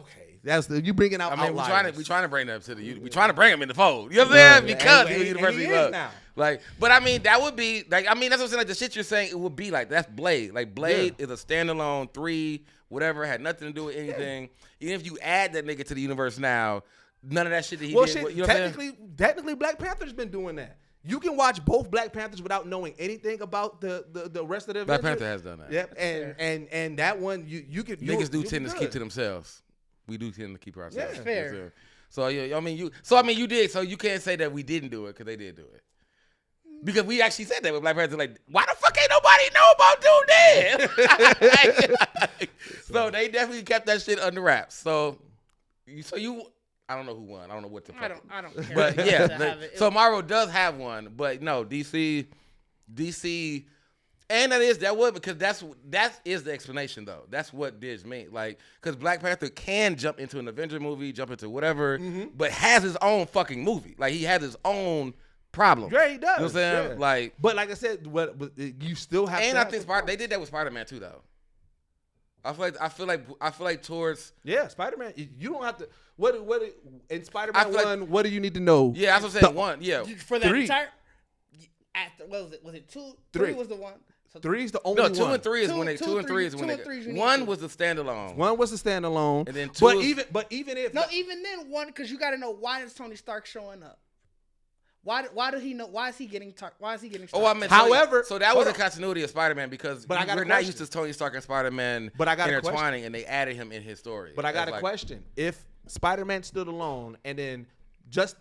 Okay, you bringing out. I mean, outliers. we trying to bring them we trying to bring them in the fold. You know what I'm saying? Because he universally loved. Like, but I mean, that would be like. I mean, that's what I'm saying. Like the shit you're saying, it would be like that's Blade. Like Blade is a standalone 3, whatever, had nothing to do with anything. Even if you add that nigga to the universe now, none of that shit that he did. Shit, you know technically, Black Panther's been doing that. You can watch both Black Panthers without knowing anything about the rest of the Black Avengers. Panther has done that. Yep, and that one you could niggas do tend to keep to themselves. We do tend to keep ourselves. Yeah, fair. So you did. So you can't say that we didn't do it because they did do it. Because we actually said that with Black Panther. Like, why the fuck ain't nobody know about Dude Dead? So they definitely kept that shit under wraps. So you. I don't know who won. I don't know what to. I don't care. But yeah, so Marvel does have one, but no, DC, and that would because that is the explanation though. That's what did mean, like because Black Panther can jump into an Avenger movie, jump into whatever, but has his own fucking movie. Like he has his own problem. Yeah, he does. You know what I'm saying? Yeah. Like, but like I said, but you still have. And I think they did that with Spider-Man too, though. I feel like towards Spider-Man. You don't have to. What in Spider-Man 1? What do you need to know? Yeah, that's what I'm saying. 1, yeah. For that 3. entire. After what was it? Was it 2? 3 was the one. So 3 is the only one. 2 and 3 is when they. 2 and 3 is when they. 1 was the standalone. 1 was the standalone. And then 2. Even if even then 1 because you got to know why is Tony Stark showing up. Why did he know? Why is he getting? Why is he getting? Oh, I meant. However, so that was a continuity of Spider-Man because we're not used to Tony Stark and Spider-Man intertwining, and they added him in his story. But I got a question: if Spider-Man stood alone, and then just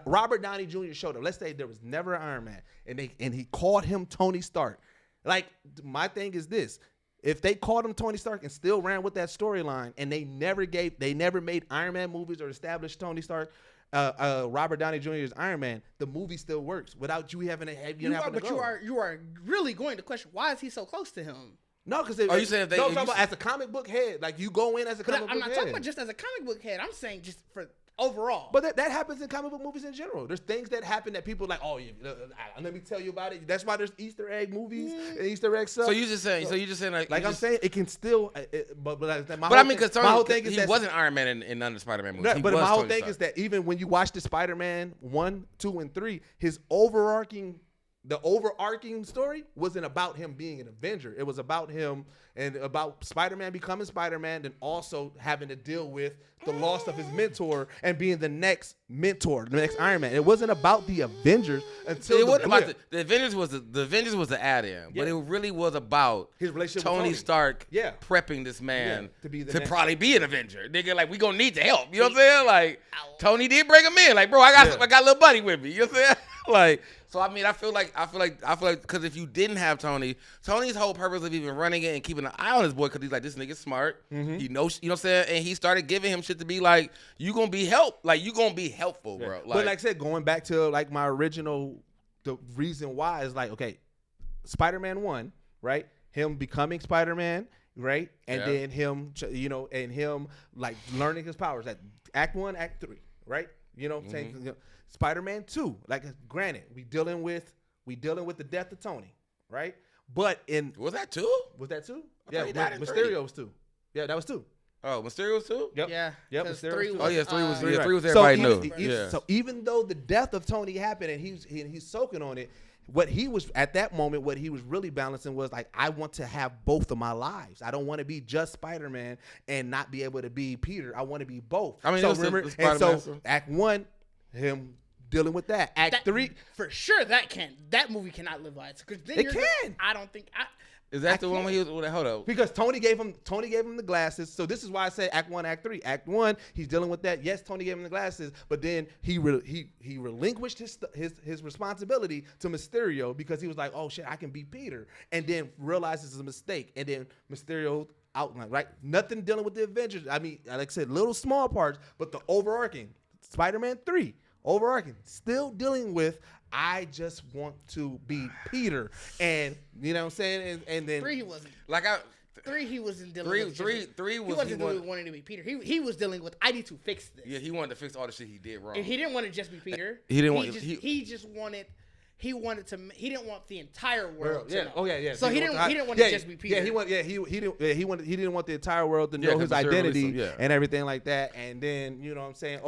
Robert Downey Jr. showed up, let's say there was never an Iron Man, and he called him Tony Stark. Like my thing is this: if they called him Tony Stark and still ran with that storyline, and they never made Iron Man movies or established Tony Stark. Robert Downey Jr.'s Iron Man, the movie still works without you having to you are really going to question why is he so close to him? No, because you saying they? No, I'm talking about as a comic book head, like you go in as a comic book head. I'm not talking about just as a comic book head. I'm saying just for overall. But that happens in comic book movies in general. There's things that happen that people are like, oh, let me tell you about it. That's why there's Easter egg movies and Easter egg stuff. So you're just saying like I'm saying it can still. But I mean, because my whole thing is he wasn't Iron Man in none of the Spider-Man movies. But my whole thing is that even when you watch the Spider-Man 1, 2, and 3, his overarching the overarching story wasn't about him being an Avenger. It was about him and about Spider-Man becoming Spider-Man and also having to deal with the loss of his mentor and being the next mentor, the next Iron Man. It wasn't about the Avengers until it wasn't about the Avengers was the add-in, but it really was about his relationship Tony with Stark Yeah. prepping this man to probably be an Avenger. Nigga, like, we gonna need the help. You know what I'm saying? Like, Tony did bring him in. Like, bro, I got a little buddy with me. You know what I'm saying? Like, so I mean, I feel like because if you didn't have Tony's whole purpose of even running it and keeping an eye on his boy, because he's like, this nigga's smart. He knows, you know what I'm saying? And he started giving him shit to be like, you gonna be helpful, bro. Like, but like I said, going back to like my original, the reason why is like, okay, Spider-Man 1, right? Him becoming Spider-Man, right? And then him, and him like learning his powers at Act 1, Act 3, right? You know what I'm saying? Spider-Man 2, like, granted, we dealing with the death of Tony, right? But was that 2? Was that 2? Yeah, Mysterio was 2. Yeah, that was 2. Oh, Mysterio was 2? Yep. Yeah. Yep. Three was, 3 was 3 was so everybody knew. So even though the death of Tony happened and he's soaking on it, what he was at that moment, what he was really balancing was like, I want to have both of my lives. I don't want to be just Spider-Man and not be able to be Peter. I want to be both. I mean, so remember, and so Act 1, him dealing with that. Act 3, for sure, that movie cannot live by it. It can. I don't think. Is that the one where he was? Hold up. Because Tony gave him the glasses. So this is why I say Act 1, Act 3. Act 1, he's dealing with that. Yes, Tony gave him the glasses, but then he relinquished his responsibility to Mysterio because he was like, oh shit, I can be Peter, and then realizes it's a mistake, and then Mysterio outline, right? Nothing dealing with the Avengers. I mean, like I said, little small parts, but the overarching Spider-Man 3. Overarching, still dealing with, I just want to be Peter, and you know what I'm saying, and then 3 he wasn't. Like he wasn't dealing with. 3 he wasn't dealing with wanting to be Peter. He was dealing with, I need to fix this. Yeah, he wanted to fix all the shit he did wrong. And he didn't want to just be Peter. He didn't want the entire world to know. Oh yeah. So he didn't want to just be Peter. He didn't want the entire world to know his identity and everything like that. And then, you know what I'm saying?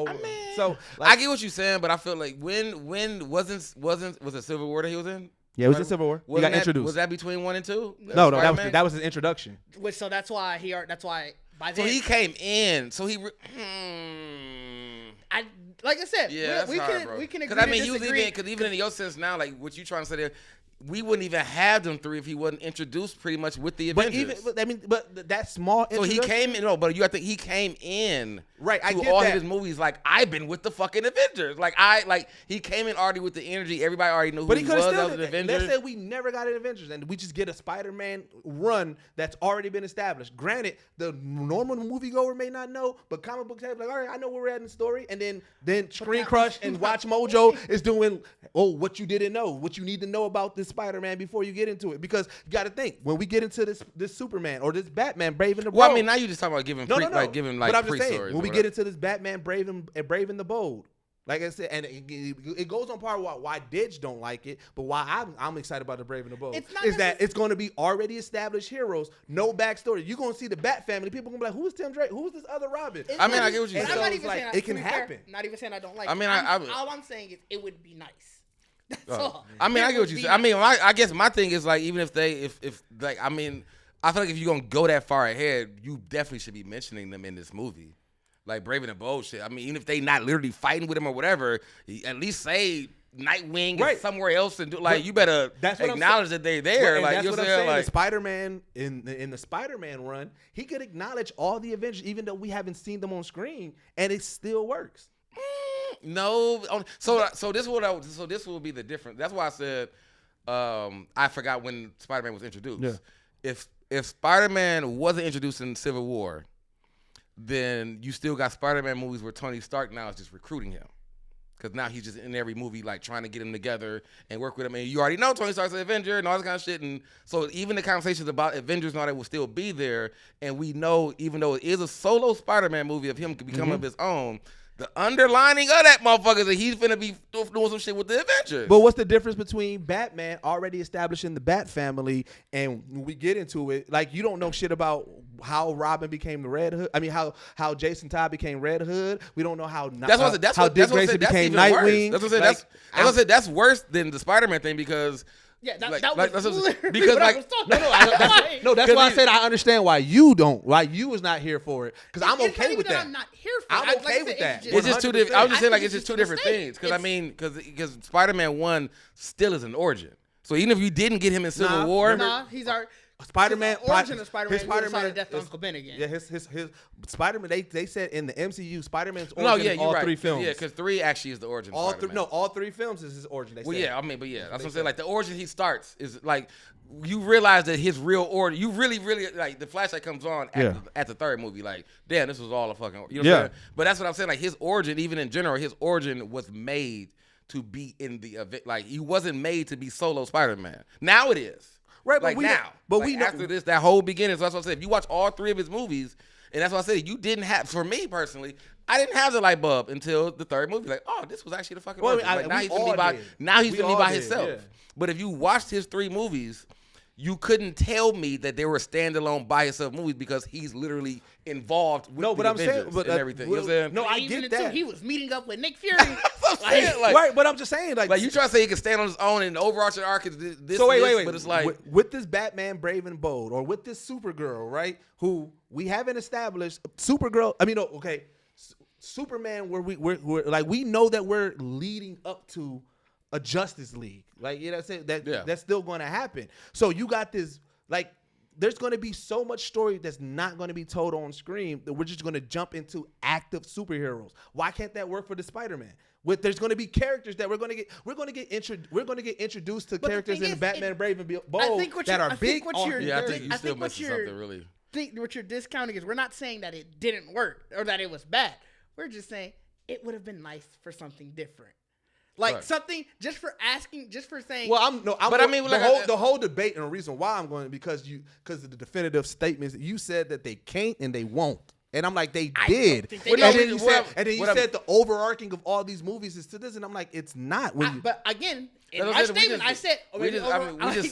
So I get what you're saying, but I feel like when was it Civil War that he was in? Yeah, it was in Civil War. He got introduced. Was that between 1 and 2? No, that was his introduction. So that's why by then. So he came in. So he. Like I said, yeah, we can agree. Because I mean, even in your sense now, like what you trying to say there, we wouldn't even have them 3 if he wasn't introduced pretty much with the Avengers. But that small. So he came in. No, but you have to. He came in. Right, I to get all that. of his movies. Like, I've been with the fucking Avengers. He came in already with the energy. Everybody already knew who he was as an Avengers. Let's say we never got an Avengers and we just get a Spider-Man run that's already been established. Granted, the normal moviegoer may not know, but comic books have like, all right, I know where we're at in the story. And then Screen Crush and Watch Mojo is doing, what you didn't know, what you need to know about this Spider-Man before you get into it. Because you got to think, when we get into this Superman or this Batman, Brave and the Bold. Well, I mean, now you just talking about giving but I'm just saying, pre-stories. When we get into this Batman, Brave and the Bold, like I said, and it goes on part of why Didge don't like it, but why I'm excited about the Brave and the Bold is that it's going to be already established heroes, no backstory. You're going to see the Bat family. People going to be like, who's Tim Drake? Who's this other Robin? I mean, I get what you're saying. I'm not even saying it can happen. Not even saying I don't like. I mean, all I'm saying is it would be nice. That's all. I mean, I get what you're saying. I mean, I guess my thing is like, even if I mean, I feel like if you're gonna go that far ahead, you definitely should be mentioning them in this movie, like Brave and the Bold shit. I mean, even if they not literally fighting with him or whatever, at least say Nightwing is somewhere else and do you better acknowledge that they're there. Like you're saying, like Spider-Man in the Spider-Man run, he could acknowledge all the Avengers, even though we haven't seen them on screen, and it still works. No, so this will be the difference. That's why I said I forgot when Spider-Man was introduced. Yeah. If Spider-Man wasn't introduced in Civil War, then you still got Spider-Man movies where Tony Stark now is just recruiting him. Because now he's just in every movie, like, trying to get him together and work with him. And you already know Tony Stark's an Avenger and all this kind of shit. And so even the conversations about Avengers and all that will still be there. And we know, even though it is a solo Spider-Man movie of him becoming of his own, the underlining of that motherfucker is that he's finna be doing some shit with the Avengers. But what's the difference between Batman already establishing the Bat family and when we get into it, like you don't know shit about how Robin became the Red Hood. I mean, how Jason Todd became Red Hood. We don't know how Dick Grayson became Nightwing. That's what I'm saying. That's what I said. That's worse than the Spider-Man thing because. Yeah, that was literally because what like I was talking about. That's why I said I understand why you was not here for it because I'm okay with that. I'm not here for I'm it. okay with that. It's just two different. I was just saying like it's just two different things because I mean because Spider-Man 1 still is an origin. So even if you didn't get him in Civil War, he's our Spider-Man. Origin of Spider-Man. Spider-Man the death of Uncle Ben again. Yeah, his Spider-Man. They said in the MCU, Spider-Man's origin in all three films. Yeah, because 3 actually is the origin. All of three. All 3 films is his origin. They said. Yeah, I mean, but yeah, that's what I'm saying. Like the origin he starts is like you realize that his real origin. You really like the flashlight comes on at the third movie. Like, damn, this was all a fucking. You know what I'm saying? But that's what I'm saying. Like his origin, even in general, his origin was made to be in the event. Like he wasn't made to be solo Spider-Man. Now it is. Right, but we know after this, that whole beginning. So that's what I said. If you watch all 3 of his movies, and that's what I said, you didn't have. For me personally, I didn't have the light bulb until the 3rd movie. Like, oh, this was actually the fucking. Like, now he's gonna be by himself. Yeah. But if you watched his 3 movies, you couldn't tell me that they were standalone by himself movies because he's literally involved with the Avengers and everything. You know what I'm saying? No, I get that. He was meeting up with Nick Fury. Right, but I'm just saying, like you try to say he can stand on his own and the overarching arc is this. So wait. But it's like with this Batman Brave and Bold or with this Supergirl, right? Who we haven't established. Supergirl. I mean, okay, Superman. We're like we know that we're leading up to a Justice League. Like that's it. That's still going to happen. So you got this like. There's going to be so much story that's not going to be told on screen that we're just going to jump into active superheroes. Why can't that work for the Spider-Man? There's going to be characters that we're going to get introduced to characters in Batman Brave and Bold that are big. I think you still missing something really. What you're discounting is we're not saying that it didn't work or that it was bad. We're just saying it would have been nice for something different. Like something just for saying. Well, the whole debate and the reason why I'm going because of the definitive statements you said that they can't and they won't, and I'm like they did. And then you said the overarching of all these movies is to this, and I'm like it's not. But again, in my statement, I said we just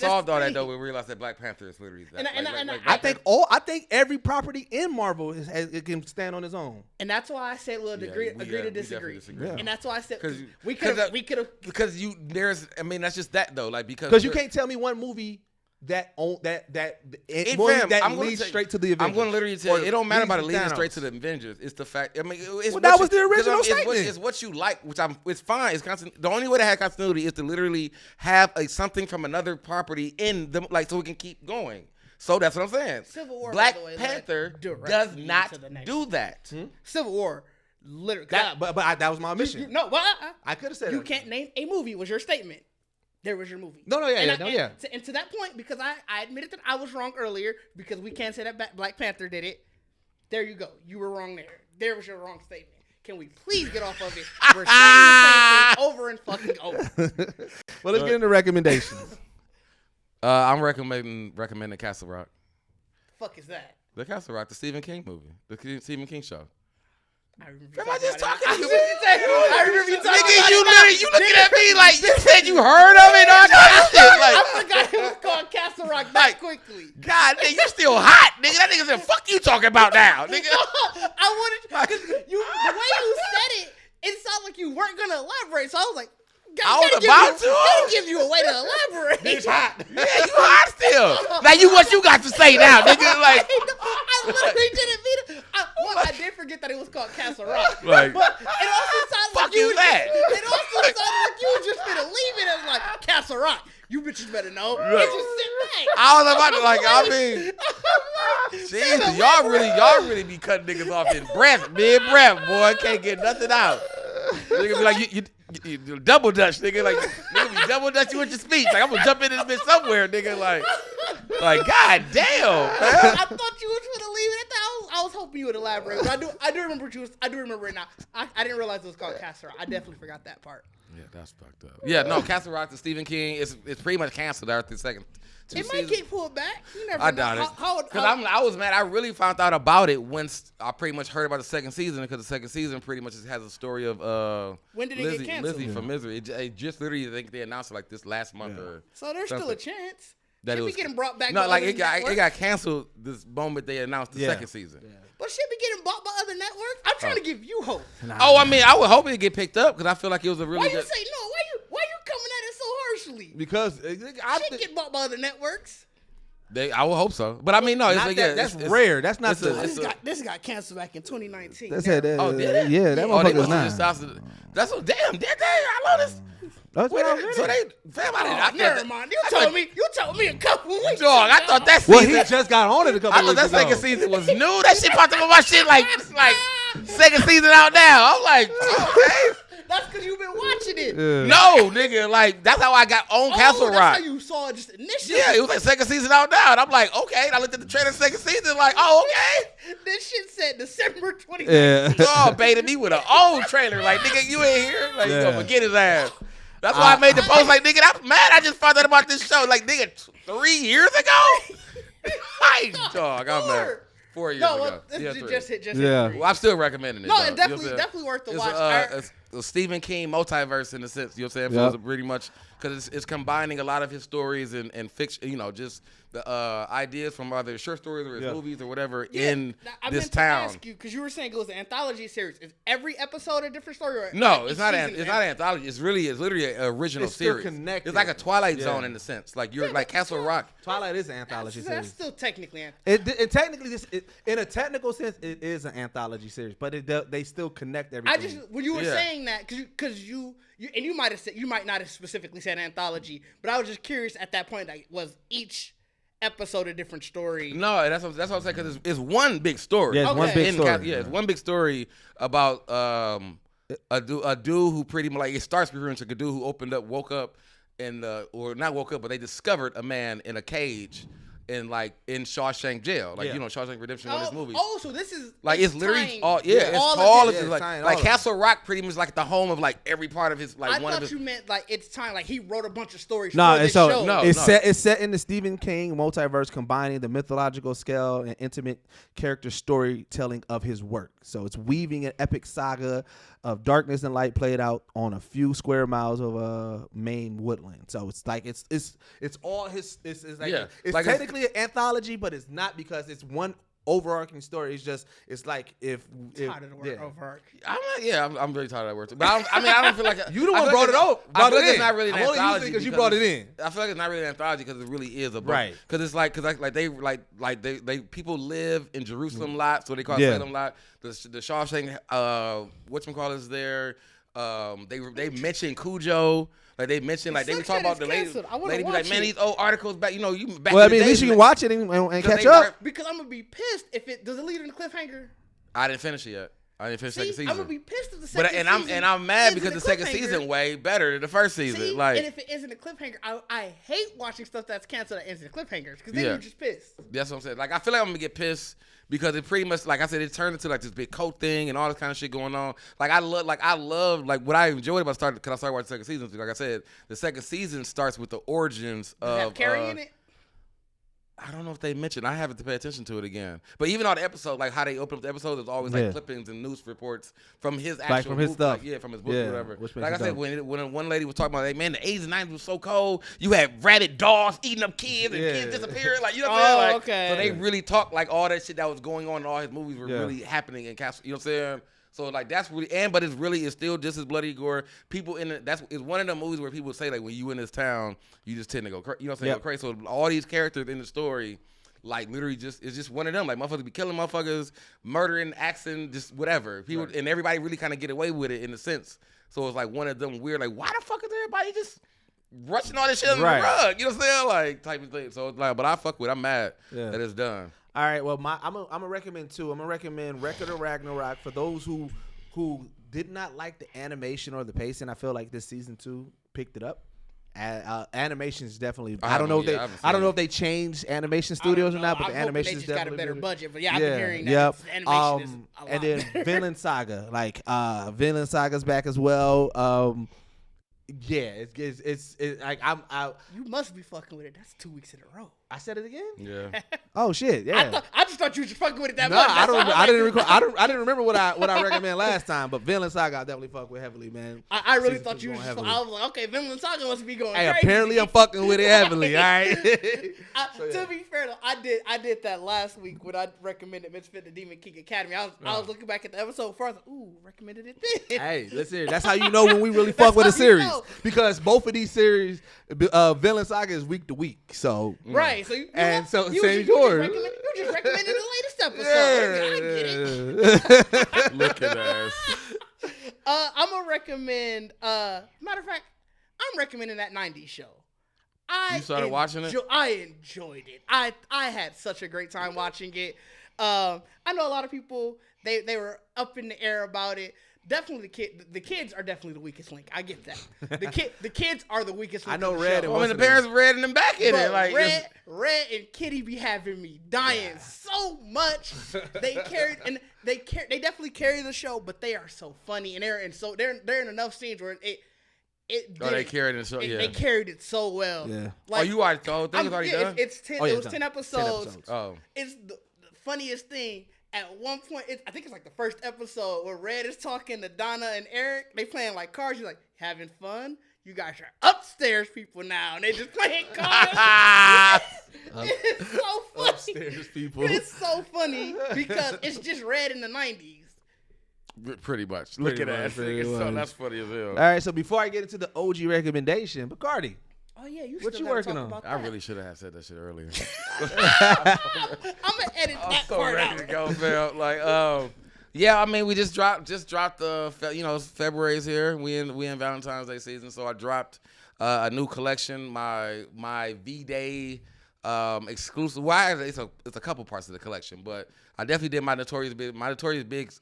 solved all that though. We realized that Black Panther is literally that. I think every property in Marvel it can stand on its own. And that's why I said, well, agree to disagree. And that's why I said we could have that's just that though. Like because you can't tell me one movie that leads straight to the Avengers. I'm going to literally tell you, it don't matter about it leading straight to the Avengers. It's the fact. I mean, that was the original statement. It's what you like, which it's fine. It's constant. The only way to have continuity is to literally have something from another property in them, like so we can keep going. So that's what I'm saying. Civil War, Black Panther does not do that. Civil War. Literally, but that was my mission. I could have said you can't name a movie. Was your statement? There was your movie. And to that point, because I admitted that I was wrong earlier, because we can't say that Black Panther did it. There you go. You were wrong there. There was your wrong statement. Can we please get off of it? We're saying the same thing over and fucking over. Well, let's get into recommendations. I'm recommending Castle Rock. The fuck is that? The Castle Rock, the Stephen King movie, the Stephen King show. I remember. Am I just talking to you? I remember you talking about it. You looking at me like you said you heard of it. I forgot it was called Castle Rock that quickly. God, nigga, you still hot, nigga. That nigga said, "Fuck you talking about now, nigga." I wanted because the way you said it, it sounded like you weren't gonna elaborate. So I was like, I was about to. Gotta give you a way to elaborate. It's hot. Yeah, you hot still. Now what you got to say now, nigga? Like I literally didn't mean it. I did forget that it was called Castle Rock. Like, but it also sounded like you. It also sounded like you were just gonna leave it as like Castle Rock. You bitches better know. Right. And just sit back. I was about to Jesus, y'all really be cutting niggas off in mid-breath, boy. Can't get nothing out. Nigga be like, you double dutch, nigga. Like, nigga be double dutch you with your speech. Like, I'm gonna jump in this bitch somewhere, nigga. Like god damn. I thought you was gonna leave it at that. I was hoping you would elaborate. But I do remember what you was. I do remember it now. I didn't realize it was called Castle Rock. I definitely forgot that part. Yeah, that's fucked up. Yeah, no, Castle Rock to Stephen King is pretty much canceled after the second. It might get pulled back. You never I know. doubt it. Because I was mad. I really found out about it once I pretty much heard about the second season, because the second season pretty much has a story of when did it get canceled? Lizzie from Misery. It just literally, I think they announced it like this last month or so there's something. still a chance. That Should it be was getting brought back. No, like it got canceled this moment they announced the second season. Yeah. But shit be getting bought by other networks. I'm trying to give you hope. I mean, I would hope it get picked up because I feel like it was a really Why good. You say no? Why you coming at it so harshly? Because shit get bought by other networks. I would hope so, but I mean, no, that's rare. That's not this got canceled back in 2019. That's did it? Yeah, that motherfucker was not. That's what. Damn, did they? I love this. So they, fam, never mind. You told me a couple weeks. Dog, I thought that season. Well, he just got on it a couple weeks ago. I thought that second season was new. That shit popped up on my shit like second season out now. I'm like, okay. That's because you've been watching it. Yeah. No, nigga, like that's how I got on Castle Rock. That's how you saw it just initially. Yeah, it was like second season out now, and I'm like, okay. And I looked at the trailer second season, like, oh, okay. This shit said December 2019. Yeah. Dog baited me with an old trailer, like, nigga, you ain't here, like, you gonna forget his ass. That's why I made the post like, nigga, I'm mad. I just found out about this show, like, nigga, 3 years ago. Dog, I'm mad. 4 years ago. Just hit. Well, I'm still recommending it. No, it's definitely worth the watch. It's a Stephen King multiverse in a sense. You know what I'm saying? So it's pretty much because it's combining a lot of his stories and fiction. You know, just the ideas from either short stories or his movies or whatever in this town. I ask you because you were saying it was an anthology series. Is every episode a different story? Or no, it's not. It's not an anthology. It's literally an original series. Connected. It's like a Twilight Zone in a sense. Like you're like Castle Rock. Twilight is an anthology series. That's still technically. In a technical sense, it is an anthology series, but they still connect everything. When you were saying that because you and you might not have specifically said anthology, but I was just curious at that point. Like, was each episode a different story? No, that's what I'm saying because it's one big story. Yeah, it's one big story. It's one big story about a dude who pretty much like it starts pretty much like a dude who woke up or not woke up, but they discovered a man in a cage. In Shawshank Jail, Shawshank Redemption, one of his movies. Oh, so this is like it's literally like Castle Rock, pretty much like the home of like every part of his like. I thought you meant like it's time like he wrote a bunch of stories. It's set in the Stephen King multiverse, combining the mythological scale and intimate character storytelling of his work. So it's weaving an epic saga of darkness and light played out on a few square miles of Maine woodland. So it's like it's all his. It's like technically an anthology, but it's not because it's one overarching story. It's like if tired of the word overarching. I'm very tired of that word too. But I don't feel like you the one brought it up. I feel like it's not really an anthology. I'm only using it because you brought it in. I feel like it's not really an anthology because it really is a book. Right. Because it's like they people live in Jerusalem lot, so they call it Salem lot. The Shawshank whatchamacallit is there. They mentioned Cujo. Like they mentioned, like they were talking about the lady be like, man, these old articles back, you back. Well, I mean, at least you can watch it and catch up. Because I'm gonna be pissed if does it lead in a cliffhanger. I didn't finish it yet. I didn't finish the second season. I'm gonna be pissed if the second season. And I'm mad because the second season way better than the first season. And if it isn't a cliffhanger, I hate watching stuff that's canceled that ends in cliffhangers because then you're just pissed. That's what I'm saying. Like I feel like I'm gonna get pissed. Because it pretty much, like I said, it turned into like this big cult thing and all this kind of shit going on. Like I love what I enjoyed about I started watching the second season. Like I said, the second season starts with the origins of. Have Carrie in it? I don't know if they mentioned. I haven't to pay attention to it again. But even on the episode, like how they open up the episode, there's always like clippings and news reports from his actual from his stuff. From his book or whatever. Like I said, when one lady was talking about, like, man, the 80s and 90s was so cold. You had rabid dogs eating up kids and kids disappearing. Like, you know what I'm saying? Like, okay. So they really talked like all that shit that was going on in all his movies were really happening in Castle. You know what I'm saying? So like that's really but it's still just as bloody gore. People it's one of the movies where people say like when you in this town, you just tend to go crazy. You know what I'm saying? Go crazy. So all these characters in the story. Like literally, it's just one of them. Like motherfuckers be killing motherfuckers, murdering, axing, just whatever. People and everybody really kind of get away with it in a sense. So it's like one of them weird. Like why the fuck is everybody just rushing all this shit under the rug? You know what I'm saying? Like type of thing. So it's like, but I fuck with. I'm mad that it's done. All right. Well, I'm gonna recommend two. I'm gonna recommend Record of Ragnarok for those who did not like the animation or the pacing. I feel like this season 2 picked it up. Animation is definitely. I don't know if they changed animation studios or not, but the animation is definitely got a better budget. But I've been hearing that the animation is a lot and then Vinland Saga, Vinland Saga's back as well. Yeah, it's like I'm out. You must be fucking with it. That's 2 weeks in a row. I said it again. Yeah. Oh shit. Yeah. I just thought you was fucking with it that No, much. I didn't recall. I didn't remember what I recommend last time. But Vinland Saga I definitely fuck with heavily, man. I really Season thought 2's you was. going heavily. I was like, okay, Vinland Saga must be going. Hey, crazy. apparently I'm fucking with it heavily. All right. To be fair though, I did that last week when I recommended Misfit the Demon King Academy. I was looking back at the episode first. Ooh, recommended it then. Hey, listen, that's how you know when we really fuck with a series. Because both of these series, Vinland Saga is week to week. So right, so you same as yours. You just recommended the latest episode. I get it. Look at us. I'm gonna recommend. Matter of fact, I'm recommending that '90s show. You started watching it? I enjoyed it. I had such a great time watching it. I know a lot of people they were up in the air about it. Definitely the kids are definitely the weakest link. I get that. The kids are the weakest link. I know of the Red. show. I mean, the parents Red and them back in it. Like Red and Kitty be having me dying so much. They definitely carry the show, but they are so funny and they're in enough scenes where they carried it so They carried it so well. Yeah. Like, you watched the whole thing? It's already done? It's 10. It was 10 episodes. 10 episodes. Oh. It's the funniest thing. At one point, I think it's like the first episode where Red is talking to Donna and Eric. They playing like cards. He's like, having fun? You guys are upstairs people now. And they just playing cards. It's so funny. Upstairs people. It's so funny because it's just Red in the 90s. Pretty much. Look at that. So that's funny as hell. All right, so before I get into the OG recommendation, Bacardi. Oh yeah, what you working on? I really should have said that shit earlier. I'm gonna edit that so part ready out. to go, fam. Like, yeah, I mean, we just dropped the, February's here. We in Valentine's Day season, so I dropped a new collection, my V-Day exclusive. Well, it's a couple parts of the collection, but I definitely did my Notorious Big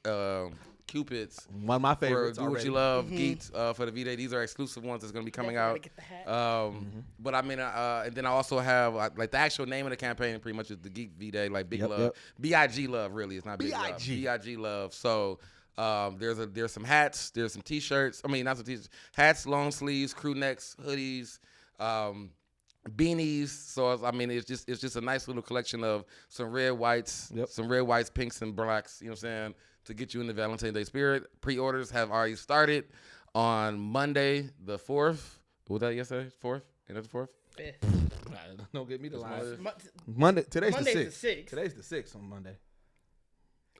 Cupids. One of my favorites. For Do What You Love, Geeks for the V-Day. These are exclusive ones that's going to be coming out. Get the hat. But I mean, and then I also have like the actual name of the campaign pretty much is the Geek V-Day, like Big Love. Yep. B-I-G Love, really. It's not Big Love. B-I-G Love. So there's some hats, there's some T-shirts. I mean, not some T-shirts. Hats, long sleeves, crew necks, hoodies, beanies. So I mean, it's just a nice little collection of some red whites, pinks, and blacks. You know what I'm saying? To get you in the Valentine's Day spirit. Pre-orders have already started on Monday the 4th. Was that yesterday? 4th? Ain't that the 4th? 5th. Don't get me the line. Monday. Today's the 6th. Today's the 6th on Monday.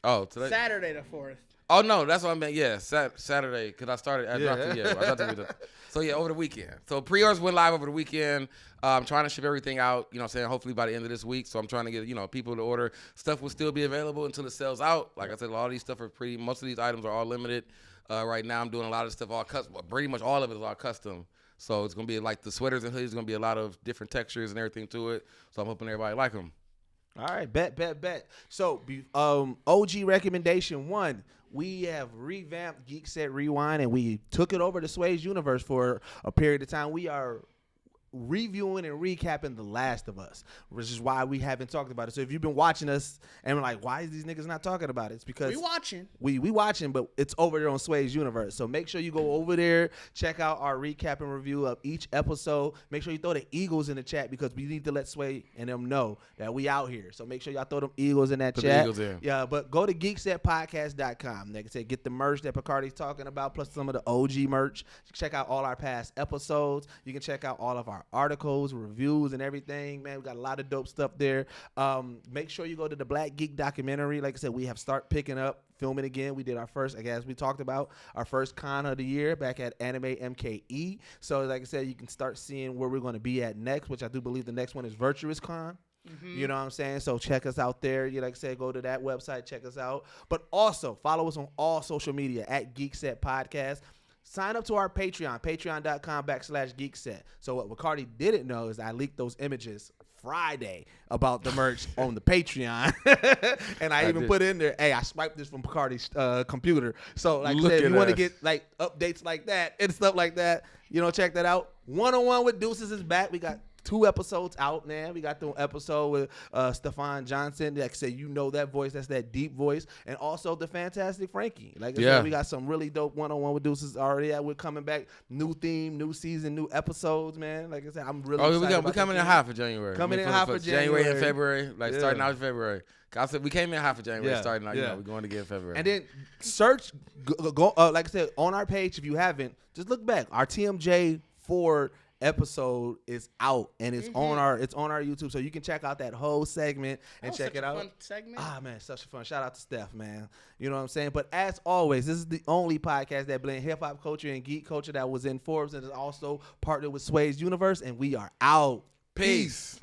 Oh, today. Saturday the 4th. Oh no, that's what I meant. Yeah, Saturday because I started. I dropped it. Yeah, I dropped it. So yeah, over the weekend. So pre-orders went live over the weekend. I'm trying to ship everything out. You know what I'm saying? Hopefully by the end of this week. So I'm trying to get people to order. Stuff will still be available until it sells out. Like I said, all these stuff are most of these items are all limited. Right now I'm doing a lot of stuff all custom. Pretty much all of it is all custom. So it's gonna be like the sweaters and hoodies. Gonna be a lot of different textures and everything to it. So I'm hoping everybody like them. All right, bet. So, OG recommendation 1. We have revamped Geekset Rewind, and we took it over to Sway's Universe for a period of time. We are reviewing and recapping The Last of Us, which is why we haven't talked about it. So if you've been watching us and we're like, why is these niggas not talking about it? It's because we watching, but it's over there on Sway's Universe. So make sure you go over there, check out our recap and review of each episode. Make sure you throw the Eagles in the chat because we need to let Sway and them know that we out here. So make sure y'all throw them Eagles in that chat. Eagles in. Yeah, but go to GeeksetPodcast.com. Like I said, get the merch that Bacardi's talking about, plus some of the OG merch. Check out all our past episodes. You can check out all of our articles, reviews, and everything. Man, we got a lot of dope stuff there. Make sure you go to the Black Geek documentary. Like I said, we have started picking up filming again. We did our first, as we talked about, our first con of the year back at Anime MKE. So like I said, you can start seeing where we're going to be at next, which I do believe the next one is Virtuous Con. You know what I'm saying? So check us out there. You like I said, go to that website, check us out. But also follow us on all social media at GeeksetPodcast. Sign up to our Patreon, patreon.com/Geekset. So what Bacardi didn't know is I leaked those images Friday about the merch on the Patreon. And I even put in there, hey, I swiped this from Bacardi's computer. So like I said, if you want to get like updates like that and stuff like that, check that out. One-on-One with Deuces is back. We got 2 episodes out now. We got the episode with Stefan Johnson. Like I said, you know that voice. That's that deep voice. And also the fantastic Frankie. Like I said, we got some really dope one-on-one producers already that we're coming back. New theme, new season, new episodes, man. Like I said, I'm really excited. We're coming in hot for January. Coming in hot for January and February. Like starting out in February. I said we came in hot for January, starting out. We're going to get in February. And then search, go like I said, on our page. If you haven't, just look back. Our TMJ Ford episode is out and it's on our YouTube, so you can check out that whole segment and check it out. Fun segment. Man, such a fun. Shout out to Steph, man. You know what I'm saying? But as always, this is the only podcast that blend hip hop culture and geek culture that was in Forbes and is also partnered with Sway's Universe, and we are out. Peace.